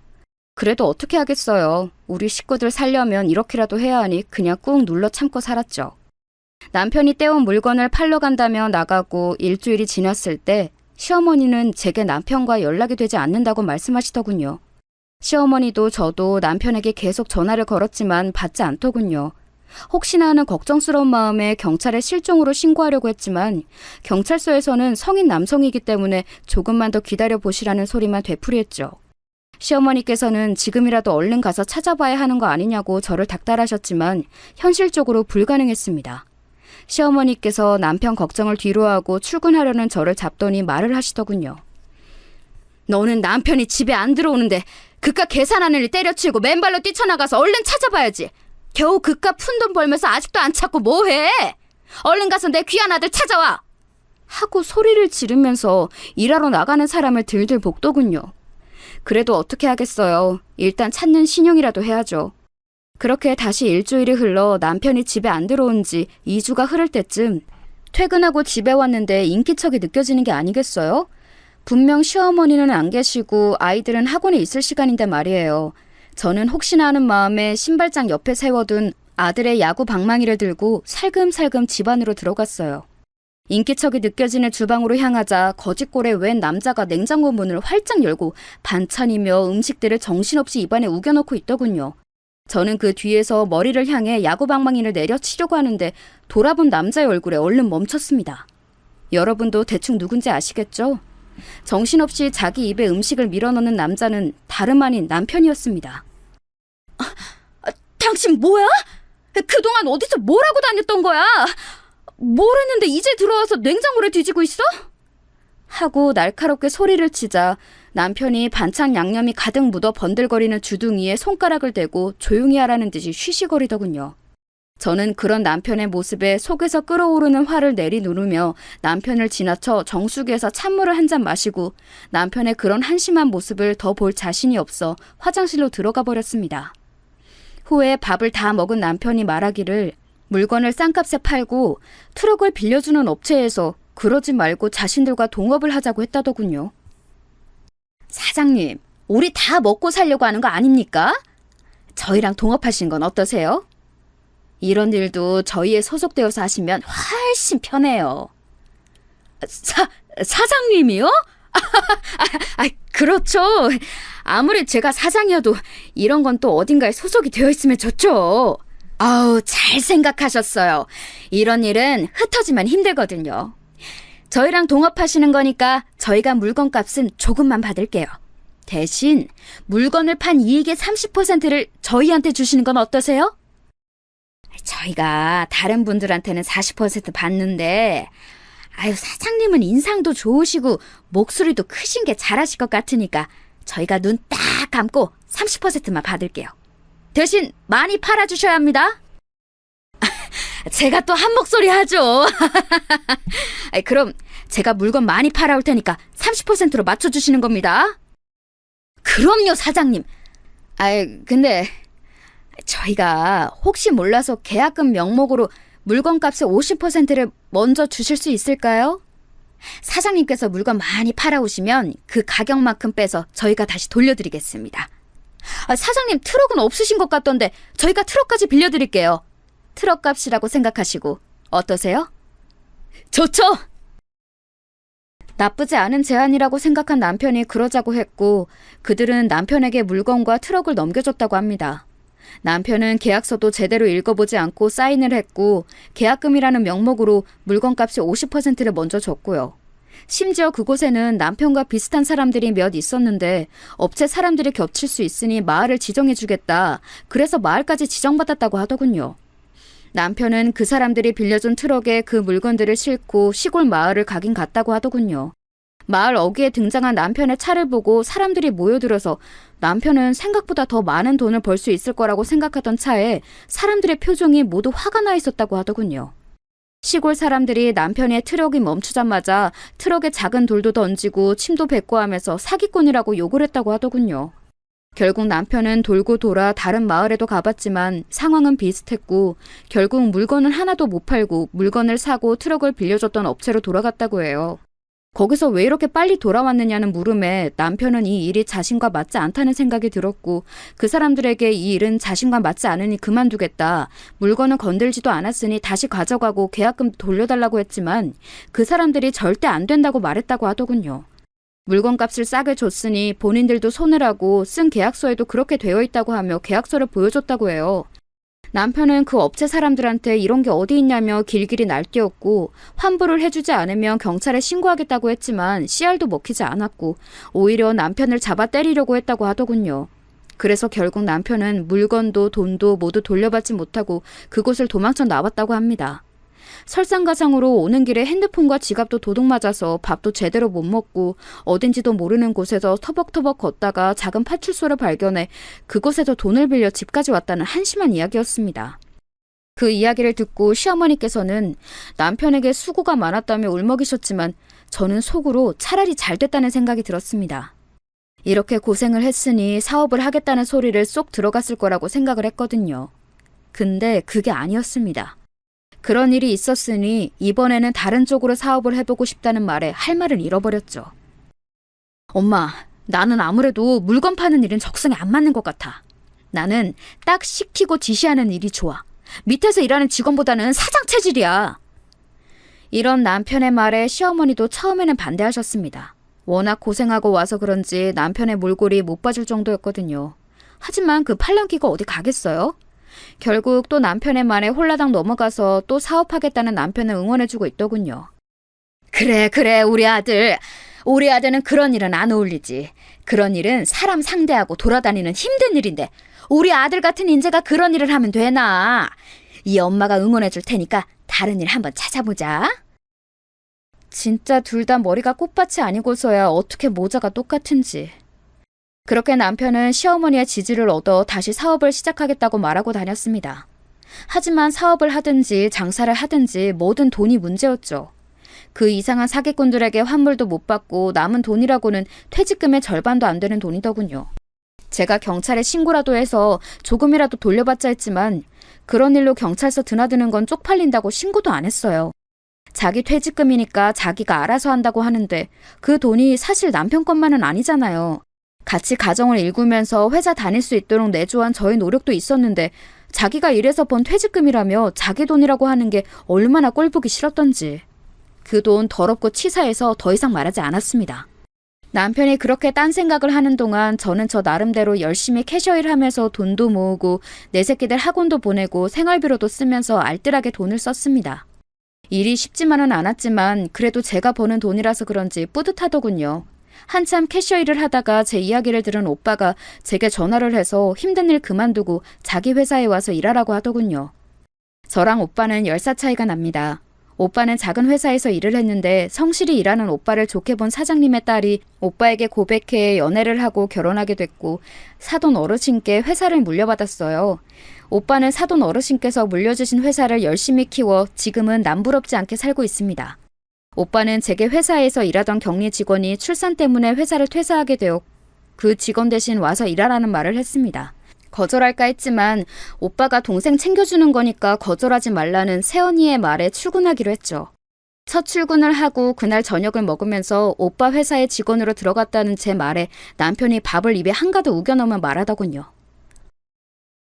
그래도 어떻게 하겠어요. 우리 식구들 살려면 이렇게라도 해야 하니 그냥 꾹 눌러 참고 살았죠. 남편이 떼온 물건을 팔러 간다며 나가고 일주일이 지났을 때 시어머니는 제게 남편과 연락이 되지 않는다고 말씀하시더군요. 시어머니도 저도 남편에게 계속 전화를 걸었지만 받지 않더군요. 혹시나 하는 걱정스러운 마음에 경찰에 실종으로 신고하려고 했지만 경찰서에서는 성인 남성이기 때문에 조금만 더 기다려보시라는 소리만 되풀이했죠. 시어머니께서는 지금이라도 얼른 가서 찾아봐야 하는 거 아니냐고 저를 닥달하셨지만 현실적으로 불가능했습니다. 시어머니께서 남편 걱정을 뒤로하고 출근하려는 저를 잡더니 말을 하시더군요. 너는 남편이 집에 안 들어오는데 그깟 계산하는 일 때려치우고 맨발로 뛰쳐나가서 얼른 찾아봐야지. 겨우 그깟 푼돈 벌면서 아직도 안 찾고 뭐해? 얼른 가서 내 귀한 아들 찾아와! 하고 소리를 지르면서 일하러 나가는 사람을 들들 볶더군요. 그래도 어떻게 하겠어요. 일단 찾는 신용이라도 해야죠. 그렇게 다시 일주일이 흘러 남편이 집에 안 들어온 지 2주가 흐를 때쯤 퇴근하고 집에 왔는데 인기척이 느껴지는 게 아니겠어요? 분명 시어머니는 안 계시고 아이들은 학원에 있을 시간인데 말이에요. 저는 혹시나 하는 마음에 신발장 옆에 세워둔 아들의 야구 방망이를 들고 살금살금 집 안으로 들어갔어요. 인기척이 느껴지는 주방으로 향하자 거짓골에 웬 남자가 냉장고 문을 활짝 열고 반찬이며 음식들을 정신없이 입안에 우겨넣고 있더군요. 저는 그 뒤에서 머리를 향해 야구 방망이를 내려치려고 하는데 돌아본 남자의 얼굴에 얼른 멈췄습니다. 여러분도 대충 누군지 아시겠죠? 정신없이 자기 입에 음식을 밀어넣는 남자는 다름 아닌 남편이었습니다. 당신 뭐야? 그동안 어디서 뭘 하고 다녔던 거야? 뭘 했는데 이제 들어와서 냉장고를 뒤지고 있어? 하고 날카롭게 소리를 치자 남편이 반찬 양념이 가득 묻어 번들거리는 주둥이에 손가락을 대고 조용히 하라는 듯이 쉬쉬거리더군요. 저는 그런 남편의 모습에 속에서 끓어오르는 화를 내리누르며 남편을 지나쳐 정수기에서 찬물을 한 잔 마시고 남편의 그런 한심한 모습을 더 볼 자신이 없어 화장실로 들어가 버렸습니다. 후에 밥을 다 먹은 남편이 말하기를 물건을 싼값에 팔고 트럭을 빌려주는 업체에서 그러지 말고 자신들과 동업을 하자고 했다더군요. 사장님, 우리 다 먹고 살려고 하는 거 아닙니까? 저희랑 동업하시는 건 어떠세요? 이런 일도 저희에 소속되어서 하시면 훨씬 편해요. 사장님이요? 그렇죠. 아무리 제가 사장이어도 이런 건 또 어딘가에 소속이 되어 있으면 좋죠. 아우, 잘 생각하셨어요. 이런 일은 흩어지면 힘들거든요. 저희랑 동업하시는 거니까 저희가 물건값은 조금만 받을게요. 대신 물건을 판 이익의 30%를 저희한테 주시는 건 어떠세요? 저희가 다른 분들한테는 40% 받는데 사장님은 인상도 좋으시고 목소리도 크신 게 잘하실 것 같으니까 저희가 눈 딱 감고 30%만 받을게요. 대신 많이 팔아주셔야 합니다. 제가 또 한 목소리 하죠. 그럼 제가 물건 많이 팔아올 테니까 30%로 맞춰주시는 겁니다. 그럼요, 사장님. 근데 저희가 혹시 몰라서 계약금 명목으로 물건값의 50%를 먼저 주실 수 있을까요? 사장님께서 물건 많이 팔아오시면 그 가격만큼 빼서 저희가 다시 돌려드리겠습니다. 사장님 트럭은 없으신 것 같던데 저희가 트럭까지 빌려드릴게요. 트럭값이라고 생각하시고 어떠세요? 좋죠? 나쁘지 않은 제안이라고 생각한 남편이 그러자고 했고 그들은 남편에게 물건과 트럭을 넘겨줬다고 합니다. 남편은 계약서도 제대로 읽어보지 않고 사인을 했고 계약금이라는 명목으로 물건값의 50%를 먼저 줬고요. 심지어 그곳에는 남편과 비슷한 사람들이 몇 있었는데 업체 사람들이 겹칠 수 있으니 마을을 지정해주겠다. 그래서 마을까지 지정받았다고 하더군요. 남편은 그 사람들이 빌려준 트럭에 그 물건들을 싣고 시골 마을을 가긴 갔다고 하더군요. 마을 어귀에 등장한 남편의 차를 보고 사람들이 모여들어서 남편은 생각보다 더 많은 돈을 벌 수 있을 거라고 생각하던 차에 사람들의 표정이 모두 화가 나 있었다고 하더군요. 시골 사람들이 남편의 트럭이 멈추자마자 트럭에 작은 돌도 던지고 침도 뱉고 하면서 사기꾼이라고 욕을 했다고 하더군요. 결국 남편은 돌고 돌아 다른 마을에도 가봤지만 상황은 비슷했고 결국 물건을 하나도 못 팔고 물건을 사고 트럭을 빌려줬던 업체로 돌아갔다고 해요. 거기서 왜 이렇게 빨리 돌아왔느냐는 물음에 남편은 이 일이 자신과 맞지 않다는 생각이 들었고 그 사람들에게 이 일은 자신과 맞지 않으니 그만두겠다. 물건은 건들지도 않았으니 다시 가져가고 계약금 돌려달라고 했지만 그 사람들이 절대 안 된다고 말했다고 하더군요. 물건값을 싸게 줬으니 본인들도 손해라고 쓴 계약서에도 그렇게 되어 있다고 하며 계약서를 보여줬다고 해요. 남편은 그 업체 사람들한테 이런 게 어디 있냐며 길길이 날뛰었고 환불을 해주지 않으면 경찰에 신고하겠다고 했지만 씨알도 먹히지 않았고 오히려 남편을 잡아 때리려고 했다고 하더군요. 그래서 결국 남편은 물건도 돈도 모두 돌려받지 못하고 그곳을 도망쳐 나왔다고 합니다. 설상가상으로 오는 길에 핸드폰과 지갑도 도둑맞아서 밥도 제대로 못 먹고 어딘지도 모르는 곳에서 터벅터벅 걷다가 작은 파출소를 발견해 그곳에서 돈을 빌려 집까지 왔다는 한심한 이야기였습니다. 그 이야기를 듣고 시어머니께서는 남편에게 수고가 많았다며 울먹이셨지만 저는 속으로 차라리 잘 됐다는 생각이 들었습니다. 이렇게 고생을 했으니 사업을 하겠다는 소리를 쏙 들어갔을 거라고 생각을 했거든요. 근데 그게 아니었습니다. 그런 일이 있었으니 이번에는 다른 쪽으로 사업을 해보고 싶다는 말에 할 말을 잃어버렸죠. 엄마, 나는 아무래도 물건 파는 일은 적성에 안 맞는 것 같아. 나는 딱 시키고 지시하는 일이 좋아. 밑에서 일하는 직원보다는 사장 체질이야. 이런 남편의 말에 시어머니도 처음에는 반대하셨습니다. 워낙 고생하고 와서 그런지 남편의 몰골이 못 봐줄 정도였거든요. 하지만 그 팔랑귀가 어디 가겠어요? 결국 또 남편의 말에 홀라당 넘어가서 또 사업하겠다는 남편을 응원해주고 있더군요. 그래, 우리 아들은 그런 일은 안 어울리지. 그런 일은 사람 상대하고 돌아다니는 힘든 일인데 우리 아들 같은 인재가 그런 일을 하면 되나? 이 엄마가 응원해줄 테니까 다른 일 한번 찾아보자. 진짜 둘 다 머리가 꽃밭이 아니고서야 어떻게 모자가 똑같은지. 그렇게 남편은 시어머니의 지지를 얻어 다시 사업을 시작하겠다고 말하고 다녔습니다. 하지만 사업을 하든지 장사를 하든지 뭐든 돈이 문제였죠. 그 이상한 사기꾼들에게 환불도 못 받고 남은 돈이라고는 퇴직금의 절반도 안 되는 돈이더군요. 제가 경찰에 신고라도 해서 조금이라도 돌려받자 했지만 그런 일로 경찰서 드나드는 건 쪽팔린다고 신고도 안 했어요. 자기 퇴직금이니까 자기가 알아서 한다고 하는데 그 돈이 사실 남편 것만은 아니잖아요. 같이 가정을 일구면서 회사 다닐 수 있도록 내조한 저의 노력도 있었는데 자기가 일해서 번 퇴직금이라며 자기 돈이라고 하는 게 얼마나 꼴보기 싫었던지. 그 돈 더럽고 치사해서 더 이상 말하지 않았습니다. 남편이 그렇게 딴 생각을 하는 동안 저는 저 나름대로 열심히 캐셔일 하면서 돈도 모으고 내 새끼들 학원도 보내고 생활비로도 쓰면서 알뜰하게 돈을 썼습니다. 일이 쉽지만은 않았지만 그래도 제가 버는 돈이라서 그런지 뿌듯하더군요. 한참 캐셔일을 하다가 제 이야기를 들은 오빠가 제게 전화를 해서 힘든 일 그만두고 자기 회사에 와서 일하라고 하더군요. 저랑 오빠는 10살 차이가 납니다. 오빠는 작은 회사에서 일을 했는데 성실히 일하는 오빠를 좋게 본 사장님의 딸이 오빠에게 고백해 연애를 하고 결혼하게 됐고 사돈 어르신께 회사를 물려받았어요. 오빠는 사돈 어르신께서 물려주신 회사를 열심히 키워 지금은 남부럽지 않게 살고 있습니다. 오빠는 제게 회사에서 일하던 격리 직원이 출산 때문에 회사를 퇴사하게 되어 그 직원 대신 와서 일하라는 말을 했습니다. 거절할까 했지만 오빠가 동생 챙겨주는 거니까 거절하지 말라는 새언니의 말에 출근하기로 했죠. 첫 출근을 하고 그날 저녁을 먹으면서 오빠 회사에 직원으로 들어갔다는 제 말에 남편이 밥을 입에 한가득 우겨넣으며 말하더군요.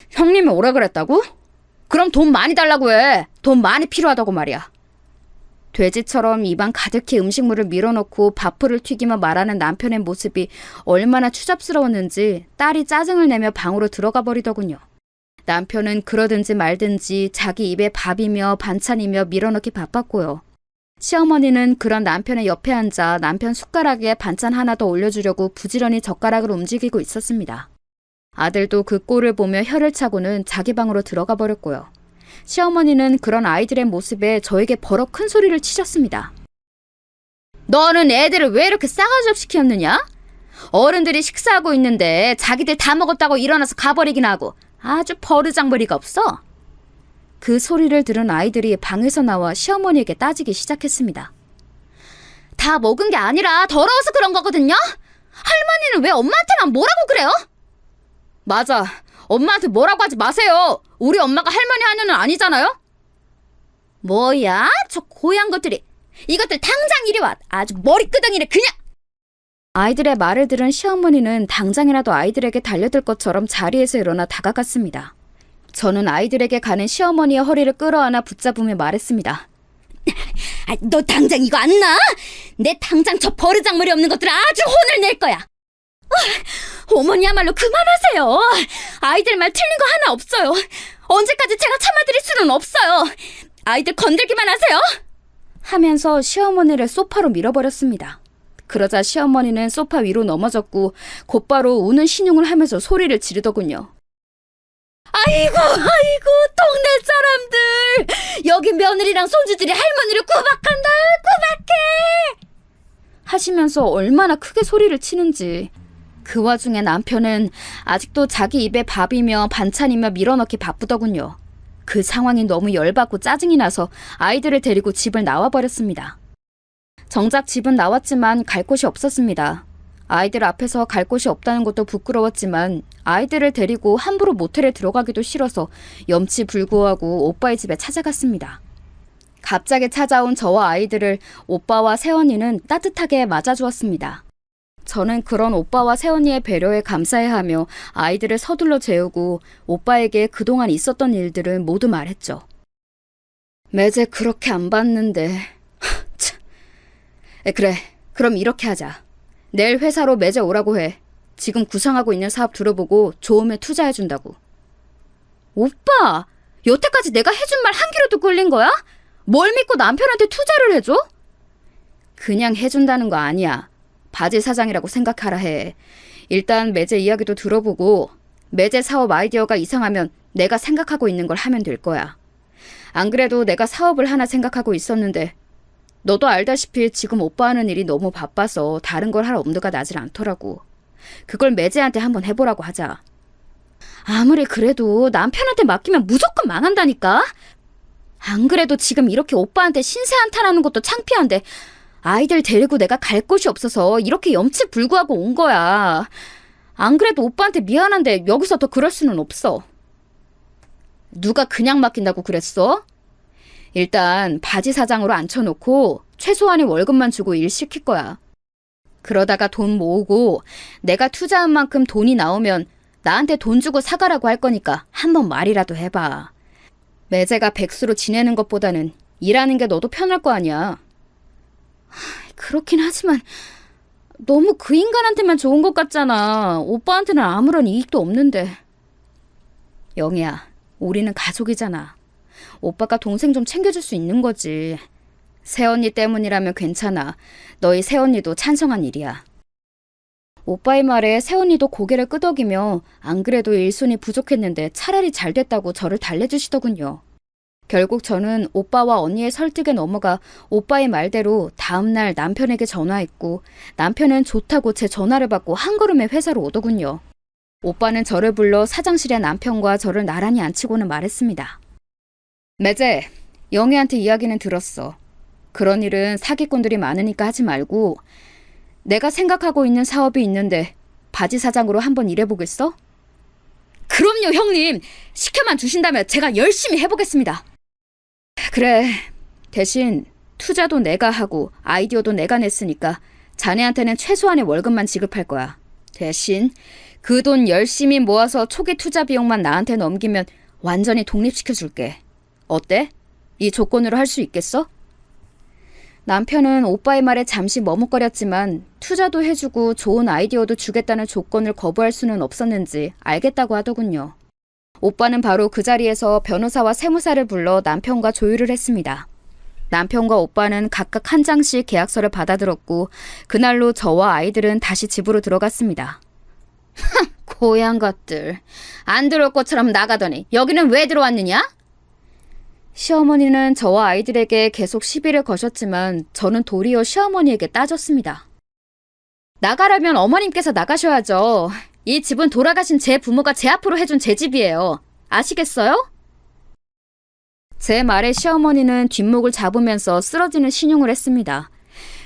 형님이 오라 그랬다고? 그럼 돈 많이 달라고 해. 돈 많이 필요하다고 말이야. 돼지처럼 입안 가득히 음식물을 밀어넣고 밥풀을 튀기며 말하는 남편의 모습이 얼마나 추잡스러웠는지 딸이 짜증을 내며 방으로 들어가 버리더군요. 남편은 그러든지 말든지 자기 입에 밥이며 반찬이며 밀어넣기 바빴고요. 시어머니는 그런 남편의 옆에 앉아 남편 숟가락에 반찬 하나 더 올려주려고 부지런히 젓가락을 움직이고 있었습니다. 아들도 그 꼴을 보며 혀를 차고는 자기 방으로 들어가 버렸고요. 시어머니는 그런 아이들의 모습에 저에게 버럭 큰 소리를 치셨습니다. 너는 애들을 왜 이렇게 싸가지 없이 키웠느냐? 어른들이 식사하고 있는데 자기들 다 먹었다고 일어나서 가버리긴 하고 아주 버르장머리가 없어. 그 소리를 들은 아이들이 방에서 나와 시어머니에게 따지기 시작했습니다. 다 먹은 게 아니라 더러워서 그런 거거든요? 할머니는 왜 엄마한테만 뭐라고 그래요? 맞아. 엄마한테 뭐라고 하지 마세요. 우리 엄마가 할머니 하녀는 아니잖아요? 뭐야? 저 고얀 것들이. 이것들 당장 이리 와. 아주 머리끄덩이를 그냥. 아이들의 말을 들은 시어머니는 당장이라도 아이들에게 달려들 것처럼 자리에서 일어나 다가갔습니다. 저는 아이들에게 가는 시어머니의 허리를 끌어안아 붙잡으며 말했습니다. 너 당장 이거 안 나? 내 당장 저 버르장머리 없는 것들 아주 혼을 낼 거야. 어머니야말로 그만하세요. 아이들 말 틀린 거 하나 없어요. 언제까지 제가 참아드릴 수는 없어요. 아이들 건들기만 하세요. 하면서 시어머니를 소파로 밀어버렸습니다. 그러자 시어머니는 소파 위로 넘어졌고 곧바로 우는 신용을 하면서 소리를 지르더군요. 아이고 동네 사람들, 여기 며느리랑 손주들이 할머니를 구박한다, 구박해 하시면서 얼마나 크게 소리를 치는지. 그 와중에 남편은 아직도 자기 입에 밥이며 반찬이며 밀어넣기 바쁘더군요. 그 상황이 너무 열받고 짜증이 나서 아이들을 데리고 집을 나와버렸습니다. 정작 집은 나왔지만 갈 곳이 없었습니다. 아이들 앞에서 갈 곳이 없다는 것도 부끄러웠지만 아이들을 데리고 함부로 모텔에 들어가기도 싫어서 염치불구하고 오빠의 집에 찾아갔습니다. 갑자기 찾아온 저와 아이들을 오빠와 새언니는 따뜻하게 맞아주었습니다. 저는 그런 오빠와 새언니의 배려에 감사해하며 아이들을 서둘러 재우고 오빠에게 그동안 있었던 일들을 모두 말했죠. 매제 그렇게 안 봤는데... 참. 그래, 그럼 이렇게 하자. 내일 회사로 매제 오라고 해. 지금 구상하고 있는 사업 들어보고 좋으면 투자해준다고. 오빠! 여태까지 내가 해준 말 한 귀로도 끌린 거야? 뭘 믿고 남편한테 투자를 해줘? 그냥 해준다는 거 아니야. 바지 사장이라고 생각하라 해. 일단 매제 이야기도 들어보고 매제 사업 아이디어가 이상하면 내가 생각하고 있는 걸 하면 될 거야. 안 그래도 내가 사업을 하나 생각하고 있었는데 너도 알다시피 지금 오빠 하는 일이 너무 바빠서 다른 걸 할 엄두가 나질 않더라고. 그걸 매제한테 한번 해보라고 하자. 아무리 그래도 남편한테 맡기면 무조건 망한다니까? 안 그래도 지금 이렇게 오빠한테 신세 한탄하는 것도 창피한데 아이들 데리고 내가 갈 곳이 없어서 이렇게 염치불구하고 온 거야. 안 그래도 오빠한테 미안한데 여기서 더 그럴 수는 없어. 누가 그냥 맡긴다고 그랬어? 일단 바지 사장으로 앉혀놓고 최소한의 월급만 주고 일 시킬 거야. 그러다가 돈 모으고 내가 투자한 만큼 돈이 나오면 나한테 돈 주고 사가라고 할 거니까 한번 말이라도 해봐. 매제가 백수로 지내는 것보다는 일하는 게 너도 편할 거 아니야. 그렇긴 하지만 너무 그 인간한테만 좋은 것 같잖아. 오빠한테는 아무런 이익도 없는데. 영희야, 우리는 가족이잖아. 오빠가 동생 좀 챙겨줄 수 있는 거지. 새언니 때문이라면 괜찮아. 너희 새언니도 찬성한 일이야. 오빠의 말에 새언니도 고개를 끄덕이며 안 그래도 일손이 부족했는데 차라리 잘 됐다고 저를 달래주시더군요. 결국 저는 오빠와 언니의 설득에 넘어가 오빠의 말대로 다음날 남편에게 전화했고 남편은 좋다고 제 전화를 받고 한 걸음에 회사로 오더군요. 오빠는 저를 불러 사장실에 남편과 저를 나란히 앉히고는 말했습니다. 매제, 영희한테 이야기는 들었어. 그런 일은 사기꾼들이 많으니까 하지 말고 내가 생각하고 있는 사업이 있는데 바지 사장으로 한번 일해보겠어? 그럼요, 형님. 시켜만 주신다면 제가 열심히 해보겠습니다. 그래, 대신 투자도 내가 하고 아이디어도 내가 냈으니까 자네한테는 최소한의 월급만 지급할 거야. 대신 그 돈 열심히 모아서 초기 투자 비용만 나한테 넘기면 완전히 독립시켜줄게. 어때? 이 조건으로 할 수 있겠어? 남편은 오빠의 말에 잠시 머뭇거렸지만 투자도 해주고 좋은 아이디어도 주겠다는 조건을 거부할 수는 없었는지 알겠다고 하더군요. 오빠는 바로 그 자리에서 변호사와 세무사를 불러 남편과 조율을 했습니다. 남편과 오빠는 각각 한 장씩 계약서를 받아들었고 그날로 저와 아이들은 다시 집으로 들어갔습니다. 고양 것들. 안 들어올 것처럼 나가더니 여기는 왜 들어왔느냐? 시어머니는 저와 아이들에게 계속 시비를 거셨지만 저는 도리어 시어머니에게 따졌습니다. 나가라면 어머님께서 나가셔야죠. 이 집은 돌아가신 제 부모가 제 앞으로 해준 제 집이에요. 아시겠어요? 제 말에 시어머니는 뒷목을 잡으면서 쓰러지는 신용을 했습니다.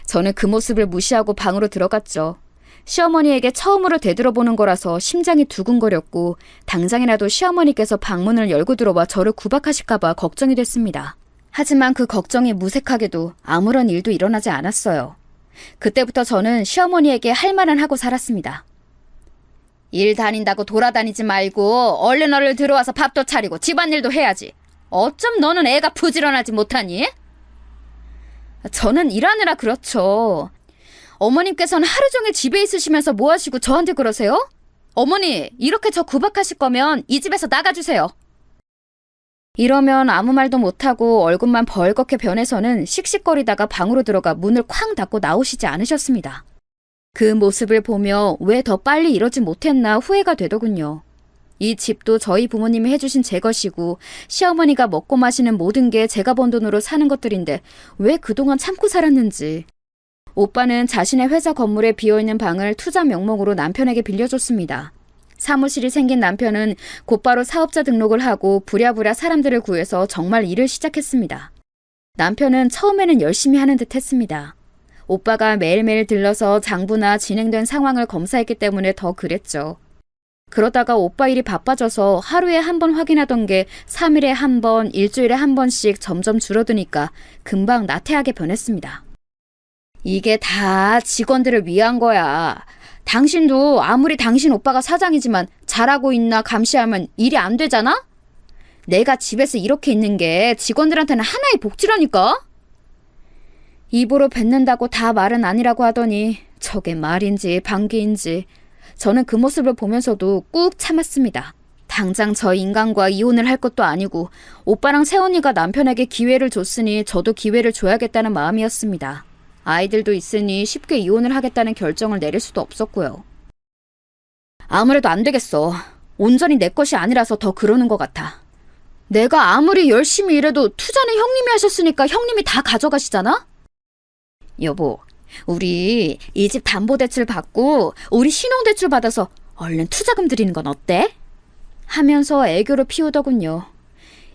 저는 그 모습을 무시하고 방으로 들어갔죠. 시어머니에게 처음으로 되돌아보는 거라서 심장이 두근거렸고 당장이라도 시어머니께서 방문을 열고 들어와 저를 구박하실까 봐 걱정이 됐습니다. 하지만 그 걱정이 무색하게도 아무런 일도 일어나지 않았어요. 그때부터 저는 시어머니에게 할 말은 하고 살았습니다. 일 다닌다고 돌아다니지 말고 얼른 들어와서 밥도 차리고 집안일도 해야지. 어쩜 너는 애가 부지런하지 못하니? 저는 일하느라 그렇죠. 어머님께서는 하루 종일 집에 있으시면서 뭐 하시고 저한테 그러세요? 어머니, 이렇게 저 구박하실 거면 이 집에서 나가주세요. 이러면 아무 말도 못하고 얼굴만 벌겋게 변해서는 씩씩거리다가 방으로 들어가 문을 쾅 닫고 나오시지 않으셨습니다. 그 모습을 보며 왜 더 빨리 이러지 못했나 후회가 되더군요. 이 집도 저희 부모님이 해주신 제 것이고 시어머니가 먹고 마시는 모든 게 제가 번 돈으로 사는 것들인데 왜 그동안 참고 살았는지. 오빠는 자신의 회사 건물에 비어있는 방을 투자 명목으로 남편에게 빌려줬습니다. 사무실이 생긴 남편은 곧바로 사업자 등록을 하고 부랴부랴 사람들을 구해서 정말 일을 시작했습니다. 남편은 처음에는 열심히 하는 듯 했습니다. 오빠가 매일매일 들러서 장부나 진행된 상황을 검사했기 때문에 더 그랬죠. 그러다가 오빠 일이 바빠져서 하루에 한 번 확인하던 게 3일에 한 번, 일주일에 한 번씩 점점 줄어드니까 금방 나태하게 변했습니다. 이게 다 직원들을 위한 거야. 당신도 아무리 당신 오빠가 사장이지만 잘하고 있나 감시하면 일이 안 되잖아? 내가 집에서 이렇게 있는 게 직원들한테는 하나의 복지라니까? 입으로 뱉는다고 다 말은 아니라고 하더니 저게 말인지 방귀인지 저는 그 모습을 보면서도 꾹 참았습니다. 당장 저 인간과 이혼을 할 것도 아니고 오빠랑 새언니가 남편에게 기회를 줬으니 저도 기회를 줘야겠다는 마음이었습니다. 아이들도 있으니 쉽게 이혼을 하겠다는 결정을 내릴 수도 없었고요. 아무래도 안 되겠어. 온전히 내 것이 아니라서 더 그러는 것 같아. 내가 아무리 열심히 일해도 투자는 형님이 하셨으니까 형님이 다 가져가시잖아? 여보, 우리 이 집 담보대출 받고 우리 신용대출 받아서 얼른 투자금 드리는 건 어때? 하면서 애교를 피우더군요.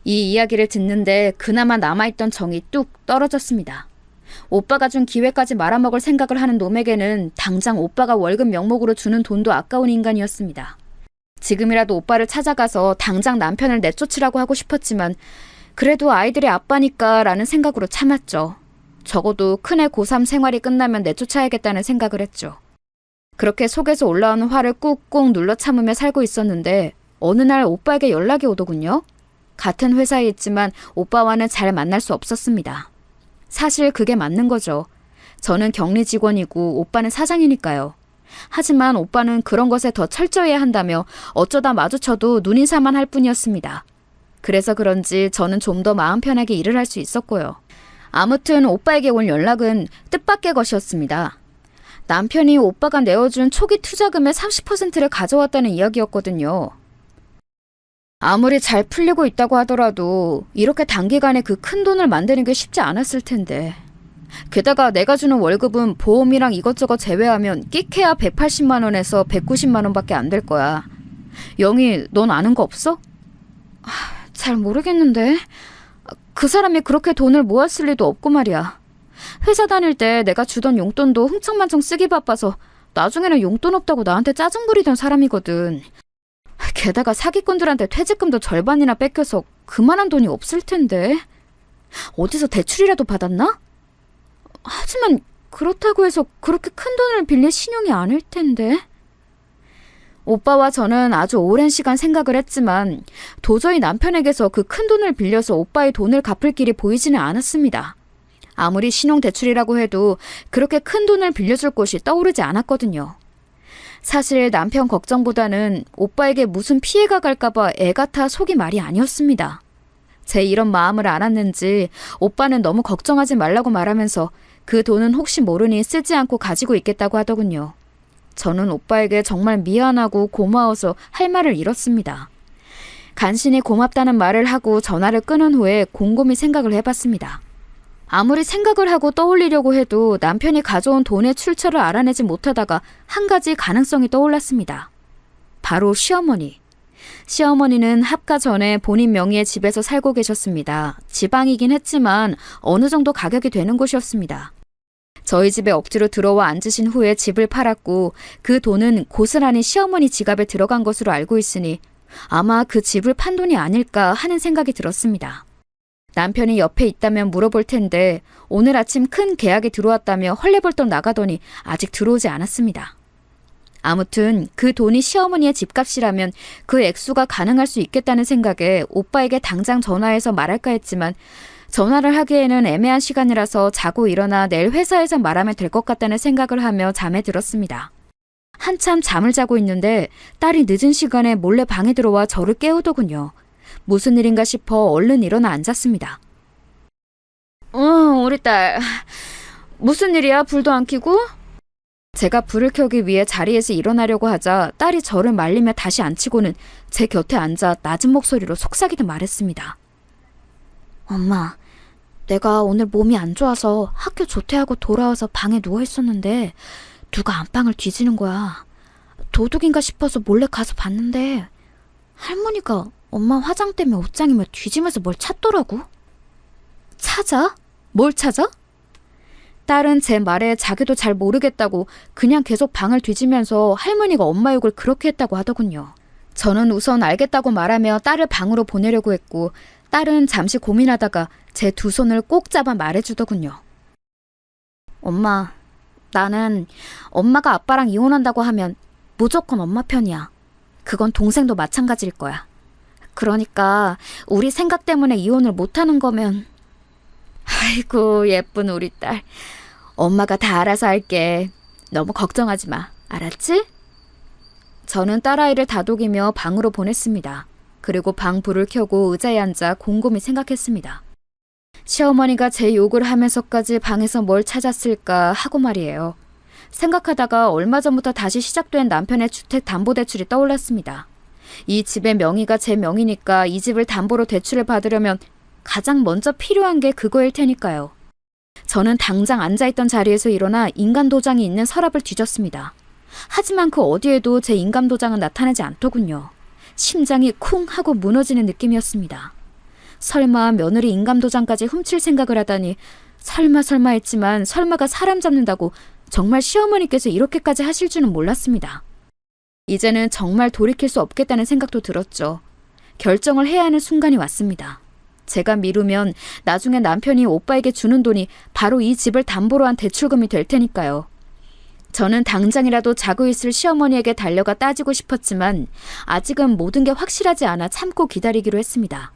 이 이야기를 듣는데 그나마 남아있던 정이 뚝 떨어졌습니다. 오빠가 준 기회까지 말아먹을 생각을 하는 놈에게는 당장 오빠가 월급 명목으로 주는 돈도 아까운 인간이었습니다. 지금이라도 오빠를 찾아가서 당장 남편을 내쫓으라고 하고 싶었지만 그래도 아이들의 아빠니까 라는 생각으로 참았죠. 적어도 큰애 고3 생활이 끝나면 내쫓아야겠다는 생각을 했죠. 그렇게 속에서 올라오는 화를 꾹꾹 눌러 참으며 살고 있었는데 어느 날 오빠에게 연락이 오더군요. 같은 회사에 있지만 오빠와는 잘 만날 수 없었습니다. 사실 그게 맞는 거죠. 저는 격리 직원이고 오빠는 사장이니까요. 하지만 오빠는 그런 것에 더 철저해야 한다며 어쩌다 마주쳐도 눈인사만 할 뿐이었습니다. 그래서 그런지 저는 좀 더 마음 편하게 일을 할 수 있었고요. 아무튼 오빠에게 온 연락은 뜻밖의 것이었습니다. 남편이 오빠가 내어준 초기 투자금의 30%를 가져왔다는 이야기였거든요. 아무리 잘 풀리고 있다고 하더라도 이렇게 단기간에 그 큰 돈을 만드는 게 쉽지 않았을 텐데. 게다가 내가 주는 월급은 보험이랑 이것저것 제외하면 끼케야 180만 원에서 190만 원밖에 안 될 거야. 영희, 넌 아는 거 없어? 잘 모르겠는데. 그 사람이 그렇게 돈을 모았을 리도 없고 말이야. 회사 다닐 때 내가 주던 용돈도 흥청만청 쓰기 바빠서 나중에는 용돈 없다고 나한테 짜증 부리던 사람이거든. 게다가 사기꾼들한테 퇴직금도 절반이나 뺏겨서 그만한 돈이 없을 텐데. 어디서 대출이라도 받았나? 하지만 그렇다고 해서 그렇게 큰 돈을 빌릴 신용이 아닐 텐데. 오빠와 저는 아주 오랜 시간 생각을 했지만 도저히 남편에게서 그 큰 돈을 빌려서 오빠의 돈을 갚을 길이 보이지는 않았습니다. 아무리 신용대출이라고 해도 그렇게 큰 돈을 빌려줄 곳이 떠오르지 않았거든요. 사실 남편 걱정보다는 오빠에게 무슨 피해가 갈까봐 애 같아 속이 말이 아니었습니다. 제 이런 마음을 알았는지 오빠는 너무 걱정하지 말라고 말하면서 그 돈은 혹시 모르니 쓰지 않고 가지고 있겠다고 하더군요. 저는 오빠에게 정말 미안하고 고마워서 할 말을 잃었습니다. 간신히 고맙다는 말을 하고 전화를 끊은 후에 곰곰이 생각을 해봤습니다. 아무리 생각을 하고 떠올리려고 해도 남편이 가져온 돈의 출처를 알아내지 못하다가 한 가지 가능성이 떠올랐습니다. 바로 시어머니. 시어머니는 합가 전에 본인 명의의 집에서 살고 계셨습니다. 지방이긴 했지만 어느 정도 가격이 되는 곳이었습니다. 저희 집에 억지로 들어와 앉으신 후에 집을 팔았고 그 돈은 고스란히 시어머니 지갑에 들어간 것으로 알고 있으니 아마 그 집을 판 돈이 아닐까 하는 생각이 들었습니다. 남편이 옆에 있다면 물어볼 텐데 오늘 아침 큰 계약이 들어왔다며 헐레벌떡 나가더니 아직 들어오지 않았습니다. 아무튼 그 돈이 시어머니의 집값이라면 그 액수가 가능할 수 있겠다는 생각에 오빠에게 당장 전화해서 말할까 했지만 전화를 하기에는 애매한 시간이라서 자고 일어나 내일 회사에서 말하면 될 것 같다는 생각을 하며 잠에 들었습니다. 한참 잠을 자고 있는데 딸이 늦은 시간에 몰래 방에 들어와 저를 깨우더군요. 무슨 일인가 싶어 얼른 일어나 앉았습니다. 우리 딸. 무슨 일이야? 불도 안 켜고? 제가 불을 켜기 위해 자리에서 일어나려고 하자 딸이 저를 말리며 다시 앉히고는 제 곁에 앉아 낮은 목소리로 속삭이듯 말했습니다. 엄마, 내가 오늘 몸이 안 좋아서 학교 조퇴하고 돌아와서 방에 누워있었는데 누가 안방을 뒤지는 거야. 도둑인가 싶어서 몰래 가서 봤는데 할머니가 엄마 화장 때문에 옷장이며 뒤지면서 뭘 찾더라고. 찾아? 뭘 찾아? 딸은 제 말에 자기도 잘 모르겠다고 그냥 계속 방을 뒤지면서 할머니가 엄마 욕을 그렇게 했다고 하더군요. 저는 우선 알겠다고 말하며 딸을 방으로 보내려고 했고 딸은 잠시 고민하다가 제 두 손을 꼭 잡아 말해주더군요. 엄마, 나는 엄마가 아빠랑 이혼한다고 하면 무조건 엄마 편이야. 그건 동생도 마찬가지일 거야. 그러니까 우리 생각 때문에 이혼을 못하는 거면. 아이고 예쁜 우리 딸. 엄마가 다 알아서 할게. 너무 걱정하지 마. 알았지? 저는 딸아이를 다독이며 방으로 보냈습니다. 그리고 방 불을 켜고 의자에 앉아 곰곰이 생각했습니다. 시어머니가 제 욕을 하면서까지 방에서 뭘 찾았을까 하고 말이에요. 생각하다가 얼마 전부터 다시 시작된 남편의 주택담보대출이 떠올랐습니다. 이 집의 명의가 제 명의니까 이 집을 담보로 대출을 받으려면 가장 먼저 필요한 게 그거일 테니까요. 저는 당장 앉아있던 자리에서 일어나 인감도장이 있는 서랍을 뒤졌습니다. 하지만 그 어디에도 제 인감도장은 나타나지 않더군요. 심장이 쿵 하고 무너지는 느낌이었습니다. 설마 며느리 인감도장까지 훔칠 생각을 하다니, 설마 했지만 설마가 사람 잡는다고 정말 시어머니께서 이렇게까지 하실 줄은 몰랐습니다. 이제는 정말 돌이킬 수 없겠다는 생각도 들었죠. 결정을 해야 하는 순간이 왔습니다. 제가 미루면 나중에 남편이 오빠에게 주는 돈이 바로 이 집을 담보로 한 대출금이 될 테니까요. 저는 당장이라도 자고 있을 시어머니에게 달려가 따지고 싶었지만 아직은 모든 게 확실하지 않아 참고 기다리기로 했습니다.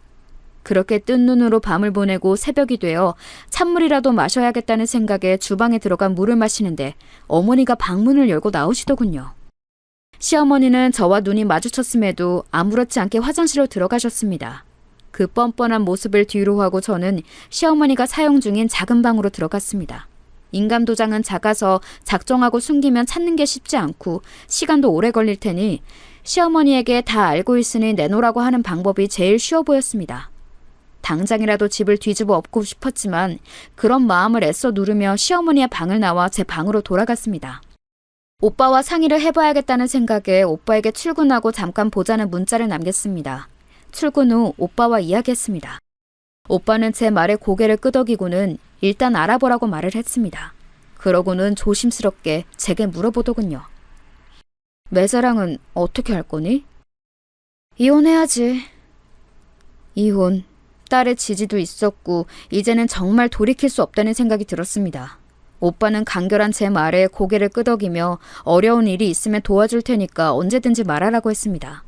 그렇게 뜬 눈으로 밤을 보내고 새벽이 되어 찬물이라도 마셔야겠다는 생각에 주방에 들어가 물을 마시는데 어머니가 방문을 열고 나오시더군요. 시어머니는 저와 눈이 마주쳤음에도 아무렇지 않게 화장실로 들어가셨습니다. 그 뻔뻔한 모습을 뒤로 하고 저는 시어머니가 사용 중인 작은 방으로 들어갔습니다. 인감도장은 작아서 작정하고 숨기면 찾는 게 쉽지 않고 시간도 오래 걸릴 테니 시어머니에게 다 알고 있으니 내놓으라고 하는 방법이 제일 쉬워 보였습니다. 당장이라도 집을 뒤집어 엎고 싶었지만 그런 마음을 애써 누르며 시어머니의 방을 나와 제 방으로 돌아갔습니다. 오빠와 상의를 해봐야겠다는 생각에 오빠에게 출근하고 잠깐 보자는 문자를 남겼습니다. 출근 후 오빠와 이야기했습니다. 오빠는 제 말에 고개를 끄덕이고는 일단 알아보라고 말을 했습니다. 그러고는 조심스럽게 제게 물어보더군요. 매사랑은 어떻게 할 거니? 이혼해야지. 이혼. 딸의 지지도 있었고 이제는 정말 돌이킬 수 없다는 생각이 들었습니다. 오빠는 간결한 제 말에 고개를 끄덕이며 어려운 일이 있으면 도와줄 테니까 언제든지 말하라고 했습니다.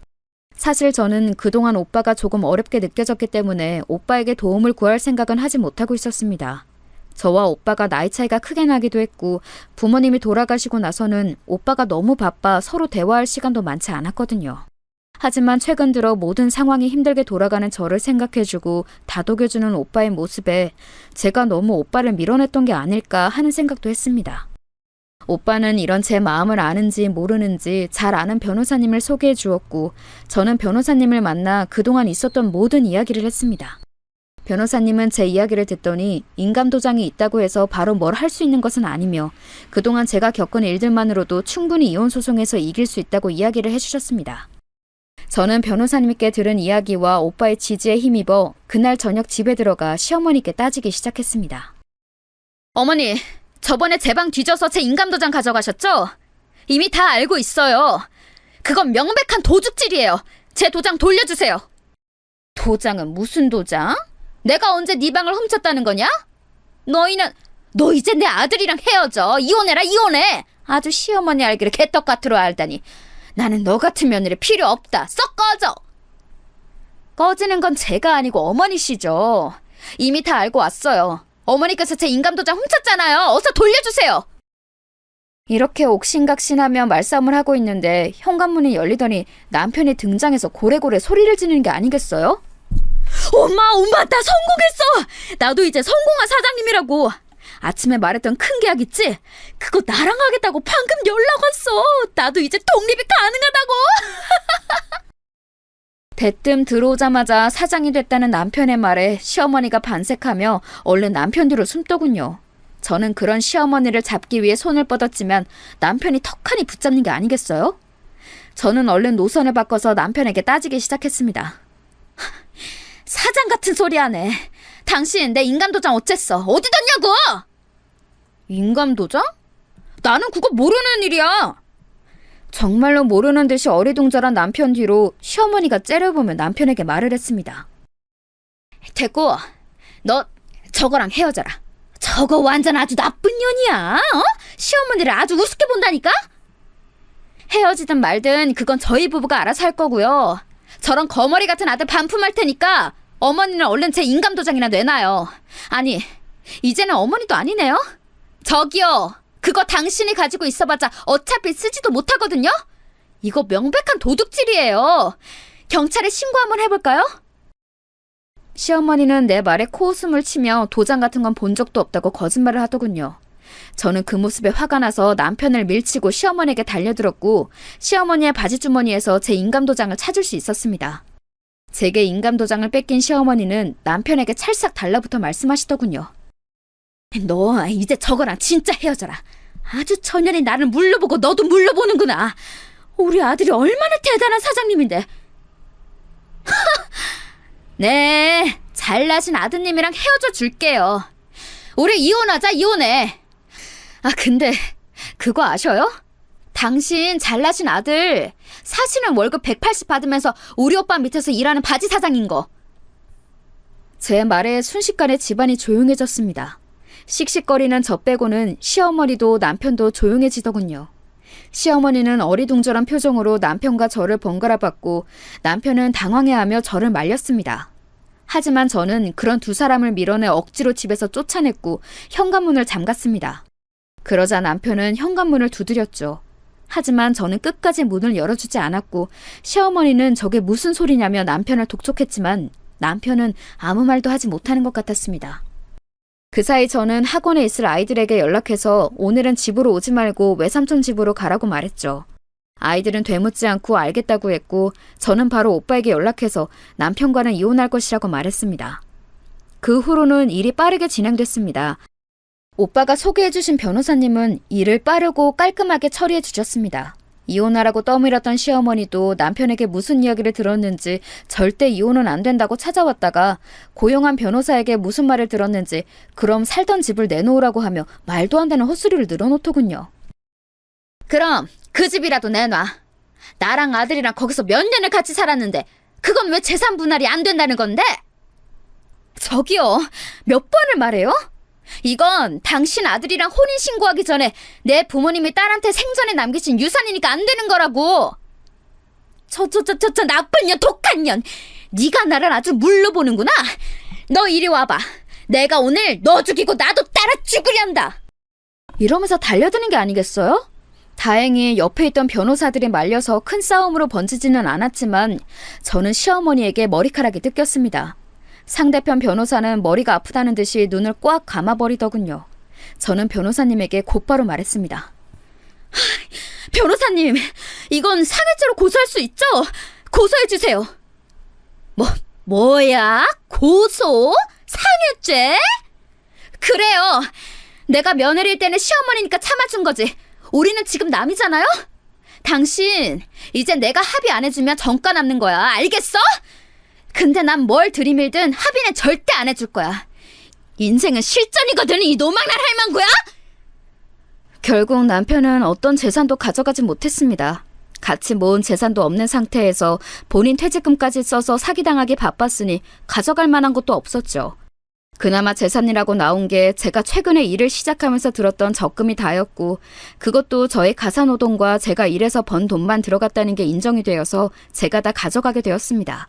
사실 저는 그동안 오빠가 조금 어렵게 느껴졌기 때문에 오빠에게 도움을 구할 생각은 하지 못하고 있었습니다. 저와 오빠가 나이 차이가 크게 나기도 했고 부모님이 돌아가시고 나서는 오빠가 너무 바빠 서로 대화할 시간도 많지 않았거든요. 하지만 최근 들어 모든 상황이 힘들게 돌아가는 저를 생각해주고 다독여주는 오빠의 모습에 제가 너무 오빠를 밀어냈던 게 아닐까 하는 생각도 했습니다. 오빠는 이런 제 마음을 아는지 모르는지 잘 아는 변호사님을 소개해 주었고 저는 변호사님을 만나 그동안 있었던 모든 이야기를 했습니다. 변호사님은 제 이야기를 듣더니 인감도장이 있다고 해서 바로 뭘 할 수 있는 것은 아니며 그동안 제가 겪은 일들만으로도 충분히 이혼소송에서 이길 수 있다고 이야기를 해주셨습니다. 저는 변호사님께 들은 이야기와 오빠의 지지에 힘입어 그날 저녁 집에 들어가 시어머니께 따지기 시작했습니다. 어머니, 저번에 제 방 뒤져서 제 인감도장 가져가셨죠? 이미 다 알고 있어요. 그건 명백한 도둑질이에요. 제 도장 돌려주세요. 도장은 무슨 도장? 내가 언제 네 방을 훔쳤다는 거냐? 너 이제 내 아들이랑 헤어져. 이혼해라, 이혼해. 아주 시어머니 알기를 개떡같으로 알다니. 나는 너 같은 며느리 필요 없다. 썩 꺼져. 꺼지는 건 제가 아니고 어머니시죠. 이미 다 알고 왔어요. 어머니께서 제 인감도장 훔쳤잖아요. 어서 돌려주세요. 이렇게 옥신각신하며 말싸움을 하고 있는데 현관문이 열리더니 남편이 등장해서 고래고래 소리를 지르는 게 아니겠어요? 엄마, 나 성공했어. 나도 이제 성공한 사장님이라고. 아침에 말했던 큰 계약 있지? 그거 나랑 하겠다고 방금 연락 왔어. 나도 이제 독립이 가능하다고. 대뜸 들어오자마자 사장이 됐다는 남편의 말에 시어머니가 반색하며 얼른 남편 뒤로 숨더군요. 저는 그런 시어머니를 잡기 위해 손을 뻗었지만 남편이 턱하니 붙잡는 게 아니겠어요? 저는 얼른 노선을 바꿔서 남편에게 따지기 시작했습니다. 사장 같은 소리 하네. 당신 내 인감도장 어쨌어? 어디 뒀냐고? 인감도장? 나는 그거 모르는 일이야. 정말로 모르는 듯이 어리둥절한 남편 뒤로 시어머니가 째려보며 남편에게 말을 했습니다. 됐고, 너 저거랑 헤어져라. 저거 완전 아주 나쁜 년이야. 시어머니를 아주 우습게 본다니까? 헤어지든 말든 그건 저희 부부가 알아서 할 거고요. 저런 거머리 같은 아들 반품할 테니까 어머니는 얼른 제 인감도장이나 내놔요. 아니, 이제는 어머니도 아니네요. 저기요, 그거 당신이 가지고 있어봤자 어차피 쓰지도 못하거든요. 이거 명백한 도둑질이에요. 경찰에 신고 한번 해볼까요? 시어머니는 내 말에 코웃음을 치며 도장 같은 건 본 적도 없다고 거짓말을 하더군요. 저는 그 모습에 화가 나서 남편을 밀치고 시어머니에게 달려들었고 시어머니의 바지 주머니에서 제 인감도장을 찾을 수 있었습니다. 제게 인감도장을 뺏긴 시어머니는 남편에게 찰싹 달라붙어 말씀하시더군요. 너 이제 저거랑 진짜 헤어져라. 아주 천연히 나를 물러보고 너도 물러보는구나. 우리 아들이 얼마나 대단한 사장님인데. 네, 잘나신 아드님이랑 헤어져 줄게요. 우리 이혼하자, 이혼해. 아, 근데 그거 아셔요? 당신 잘나신 아들 사실은 월급 180 받으면서 우리 오빠 밑에서 일하는 바지 사장인 거. 제 말에 순식간에 집안이 조용해졌습니다. 씩씩거리는 저 빼고는 시어머니도 남편도 조용해지더군요. 시어머니는 어리둥절한 표정으로 남편과 저를 번갈아 봤고 남편은 당황해하며 저를 말렸습니다. 하지만 저는 그런 두 사람을 밀어내 억지로 집에서 쫓아냈고 현관문을 잠갔습니다. 그러자 남편은 현관문을 두드렸죠. 하지만 저는 끝까지 문을 열어주지 않았고 시어머니는 저게 무슨 소리냐며 남편을 독촉했지만 남편은 아무 말도 하지 못하는 것 같았습니다. 그 사이 저는 학원에 있을 아이들에게 연락해서 오늘은 집으로 오지 말고 외삼촌 집으로 가라고 말했죠. 아이들은 되묻지 않고 알겠다고 했고 저는 바로 오빠에게 연락해서 남편과는 이혼할 것이라고 말했습니다. 그 후로는 일이 빠르게 진행됐습니다. 오빠가 소개해주신 변호사님은 일을 빠르고 깔끔하게 처리해 주셨습니다. 이혼하라고 떠밀었던 시어머니도 남편에게 무슨 이야기를 들었는지 절대 이혼은 안 된다고 찾아왔다가 고용한 변호사에게 무슨 말을 들었는지 그럼 살던 집을 내놓으라고 하며 말도 안 되는 헛소리를 늘어놓더군요. 그럼 그 집이라도 내놔. 나랑 아들이랑 거기서 몇 년을 같이 살았는데 그건 왜 재산 분할이 안 된다는 건데? 저기요, 몇 번을 말해요? 이건 당신 아들이랑 혼인신고하기 전에 내 부모님이 딸한테 생전에 남기신 유산이니까 안 되는 거라고. 저 나쁜 년, 독한 년. 네가 나를 아주 물러보는구나. 너 이리 와봐. 내가 오늘 너 죽이고 나도 따라 죽으련다. 이러면서 달려드는 게 아니겠어요? 다행히 옆에 있던 변호사들이 말려서 큰 싸움으로 번지지는 않았지만 저는 시어머니에게 머리카락이 뜯겼습니다. 상대편 변호사는 머리가 아프다는 듯이 눈을 꽉 감아버리더군요. 저는 변호사님에게 곧바로 말했습니다. 변호사님, 이건 상해죄로 고소할 수 있죠? 고소해주세요. 뭐야? 고소? 상해죄? 그래요. 내가 며느리일 때는 시어머니니까 참아준 거지. 우리는 지금 남이잖아요? 당신, 이제 내가 합의 안 해주면 정가 남는 거야. 알겠어? 근데 난 뭘 들이밀든 합의는 절대 안 해줄 거야. 인생은 실전이거든, 이 노망날 할망구야! 결국 남편은 어떤 재산도 가져가지 못했습니다. 같이 모은 재산도 없는 상태에서 본인 퇴직금까지 써서 사기당하기 바빴으니 가져갈 만한 것도 없었죠. 그나마 재산이라고 나온 게 제가 최근에 일을 시작하면서 들었던 적금이 다였고 그것도 저의 가사노동과 제가 일해서 번 돈만 들어갔다는 게 인정이 되어서 제가 다 가져가게 되었습니다.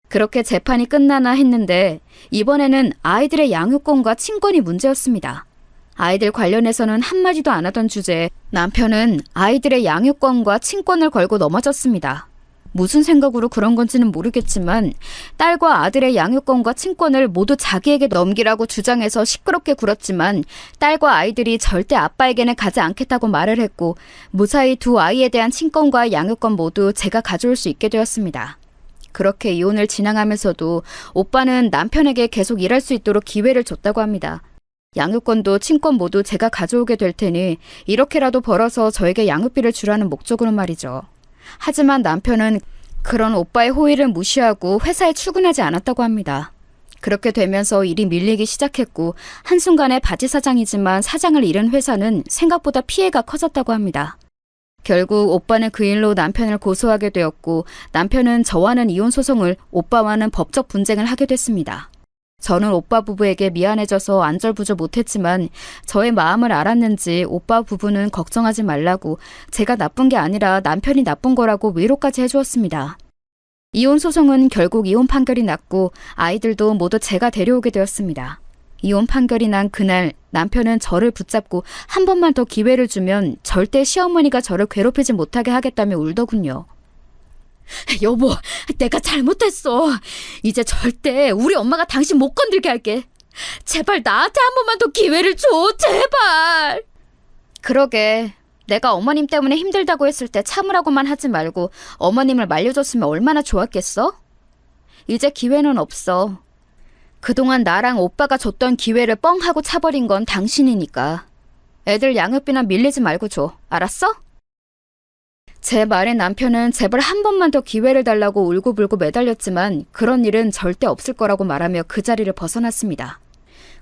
그렇게 재판이 끝나나 했는데 이번에는 아이들의 양육권과 친권이 문제였습니다. 아이들 관련해서는 한마디도 안 하던 주제에 남편은 아이들의 양육권과 친권을 걸고 넘어졌습니다. 무슨 생각으로 그런 건지는 모르겠지만 딸과 아들의 양육권과 친권을 모두 자기에게 넘기라고 주장해서 시끄럽게 굴었지만 딸과 아이들이 절대 아빠에게는 가지 않겠다고 말을 했고 무사히 두 아이에 대한 친권과 양육권 모두 제가 가져올 수 있게 되었습니다. 그렇게 이혼을 진행하면서도 오빠는 남편에게 계속 일할 수 있도록 기회를 줬다고 합니다. 양육권도 친권 모두 제가 가져오게 될 테니 이렇게라도 벌어서 저에게 양육비를 주라는 목적으로 말이죠. 하지만 남편은 그런 오빠의 호의를 무시하고 회사에 출근하지 않았다고 합니다. 그렇게 되면서 일이 밀리기 시작했고 한순간에 바지 사장이지만 사장을 잃은 회사는 생각보다 피해가 커졌다고 합니다. 결국 오빠는 그 일로 남편을 고소하게 되었고 남편은 저와는 이혼 소송을 오빠와는 법적 분쟁을 하게 됐습니다. 저는 오빠 부부에게 미안해져서 안절부절 못했지만 저의 마음을 알았는지 오빠 부부는 걱정하지 말라고 제가 나쁜 게 아니라 남편이 나쁜 거라고 위로까지 해주었습니다. 이혼 소송은 결국 이혼 판결이 났고 아이들도 모두 제가 데려오게 되었습니다. 이혼 판결이 난 그날 남편은 저를 붙잡고 한 번만 더 기회를 주면 절대 시어머니가 저를 괴롭히지 못하게 하겠다며 울더군요. 여보, 내가 잘못했어. 이제 절대 우리 엄마가 당신 못 건들게 할게. 제발 나한테 한 번만 더 기회를 줘, 제발. 그러게. 내가 어머님 때문에 힘들다고 했을 때 참으라고만 하지 말고 어머님을 말려줬으면 얼마나 좋았겠어? 이제 기회는 없어. 그동안 나랑 오빠가 줬던 기회를 뻥 하고 차버린 건 당신이니까. 애들 양육비나 밀리지 말고 줘. 알았어? 제 말에 남편은 제발 한 번만 더 기회를 달라고 울고불고 매달렸지만 그런 일은 절대 없을 거라고 말하며 그 자리를 벗어났습니다.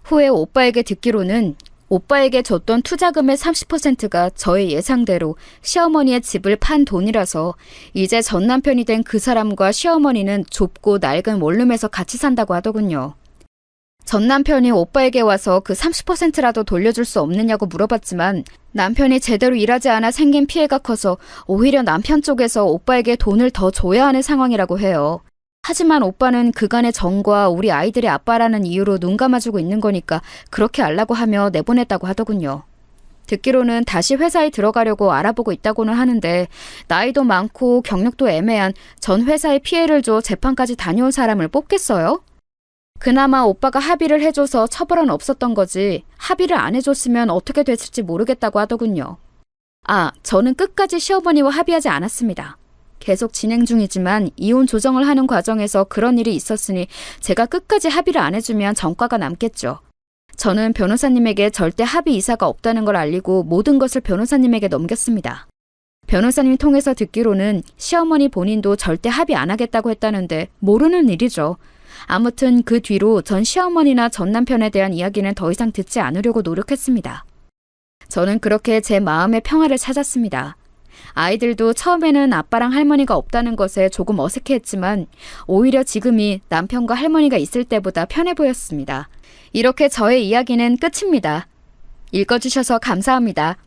후에 오빠에게 듣기로는 오빠에게 줬던 투자금의 30%가 저의 예상대로 시어머니의 집을 판 돈이라서 이제 전 남편이 된 그 사람과 시어머니는 좁고 낡은 원룸에서 같이 산다고 하더군요. 전 남편이 오빠에게 와서 그 30%라도 돌려줄 수 없느냐고 물어봤지만 남편이 제대로 일하지 않아 생긴 피해가 커서 오히려 남편 쪽에서 오빠에게 돈을 더 줘야 하는 상황이라고 해요. 하지만 오빠는 그간의 정과 우리 아이들의 아빠라는 이유로 눈 감아주고 있는 거니까 그렇게 알라고 하며 내보냈다고 하더군요. 듣기로는 다시 회사에 들어가려고 알아보고 있다고는 하는데 나이도 많고 경력도 애매한 전 회사에 피해를 줘 재판까지 다녀온 사람을 뽑겠어요? 그나마 오빠가 합의를 해줘서 처벌은 없었던 거지 합의를 안 해줬으면 어떻게 됐을지 모르겠다고 하더군요. 저는 끝까지 시어머니와 합의하지 않았습니다. 계속 진행 중이지만 이혼 조정을 하는 과정에서 그런 일이 있었으니 제가 끝까지 합의를 안 해주면 전과가 남겠죠. 저는 변호사님에게 절대 합의 이사가 없다는 걸 알리고 모든 것을 변호사님에게 넘겼습니다. 변호사님 통해서 듣기로는 시어머니 본인도 절대 합의 안 하겠다고 했다는데 모르는 일이죠. 아무튼 그 뒤로 전 시어머니나 전 남편에 대한 이야기는 더 이상 듣지 않으려고 노력했습니다. 저는 그렇게 제 마음의 평화를 찾았습니다. 아이들도 처음에는 아빠랑 할머니가 없다는 것에 조금 어색해했지만 오히려 지금이 남편과 할머니가 있을 때보다 편해 보였습니다. 이렇게 저의 이야기는 끝입니다. 읽어주셔서 감사합니다.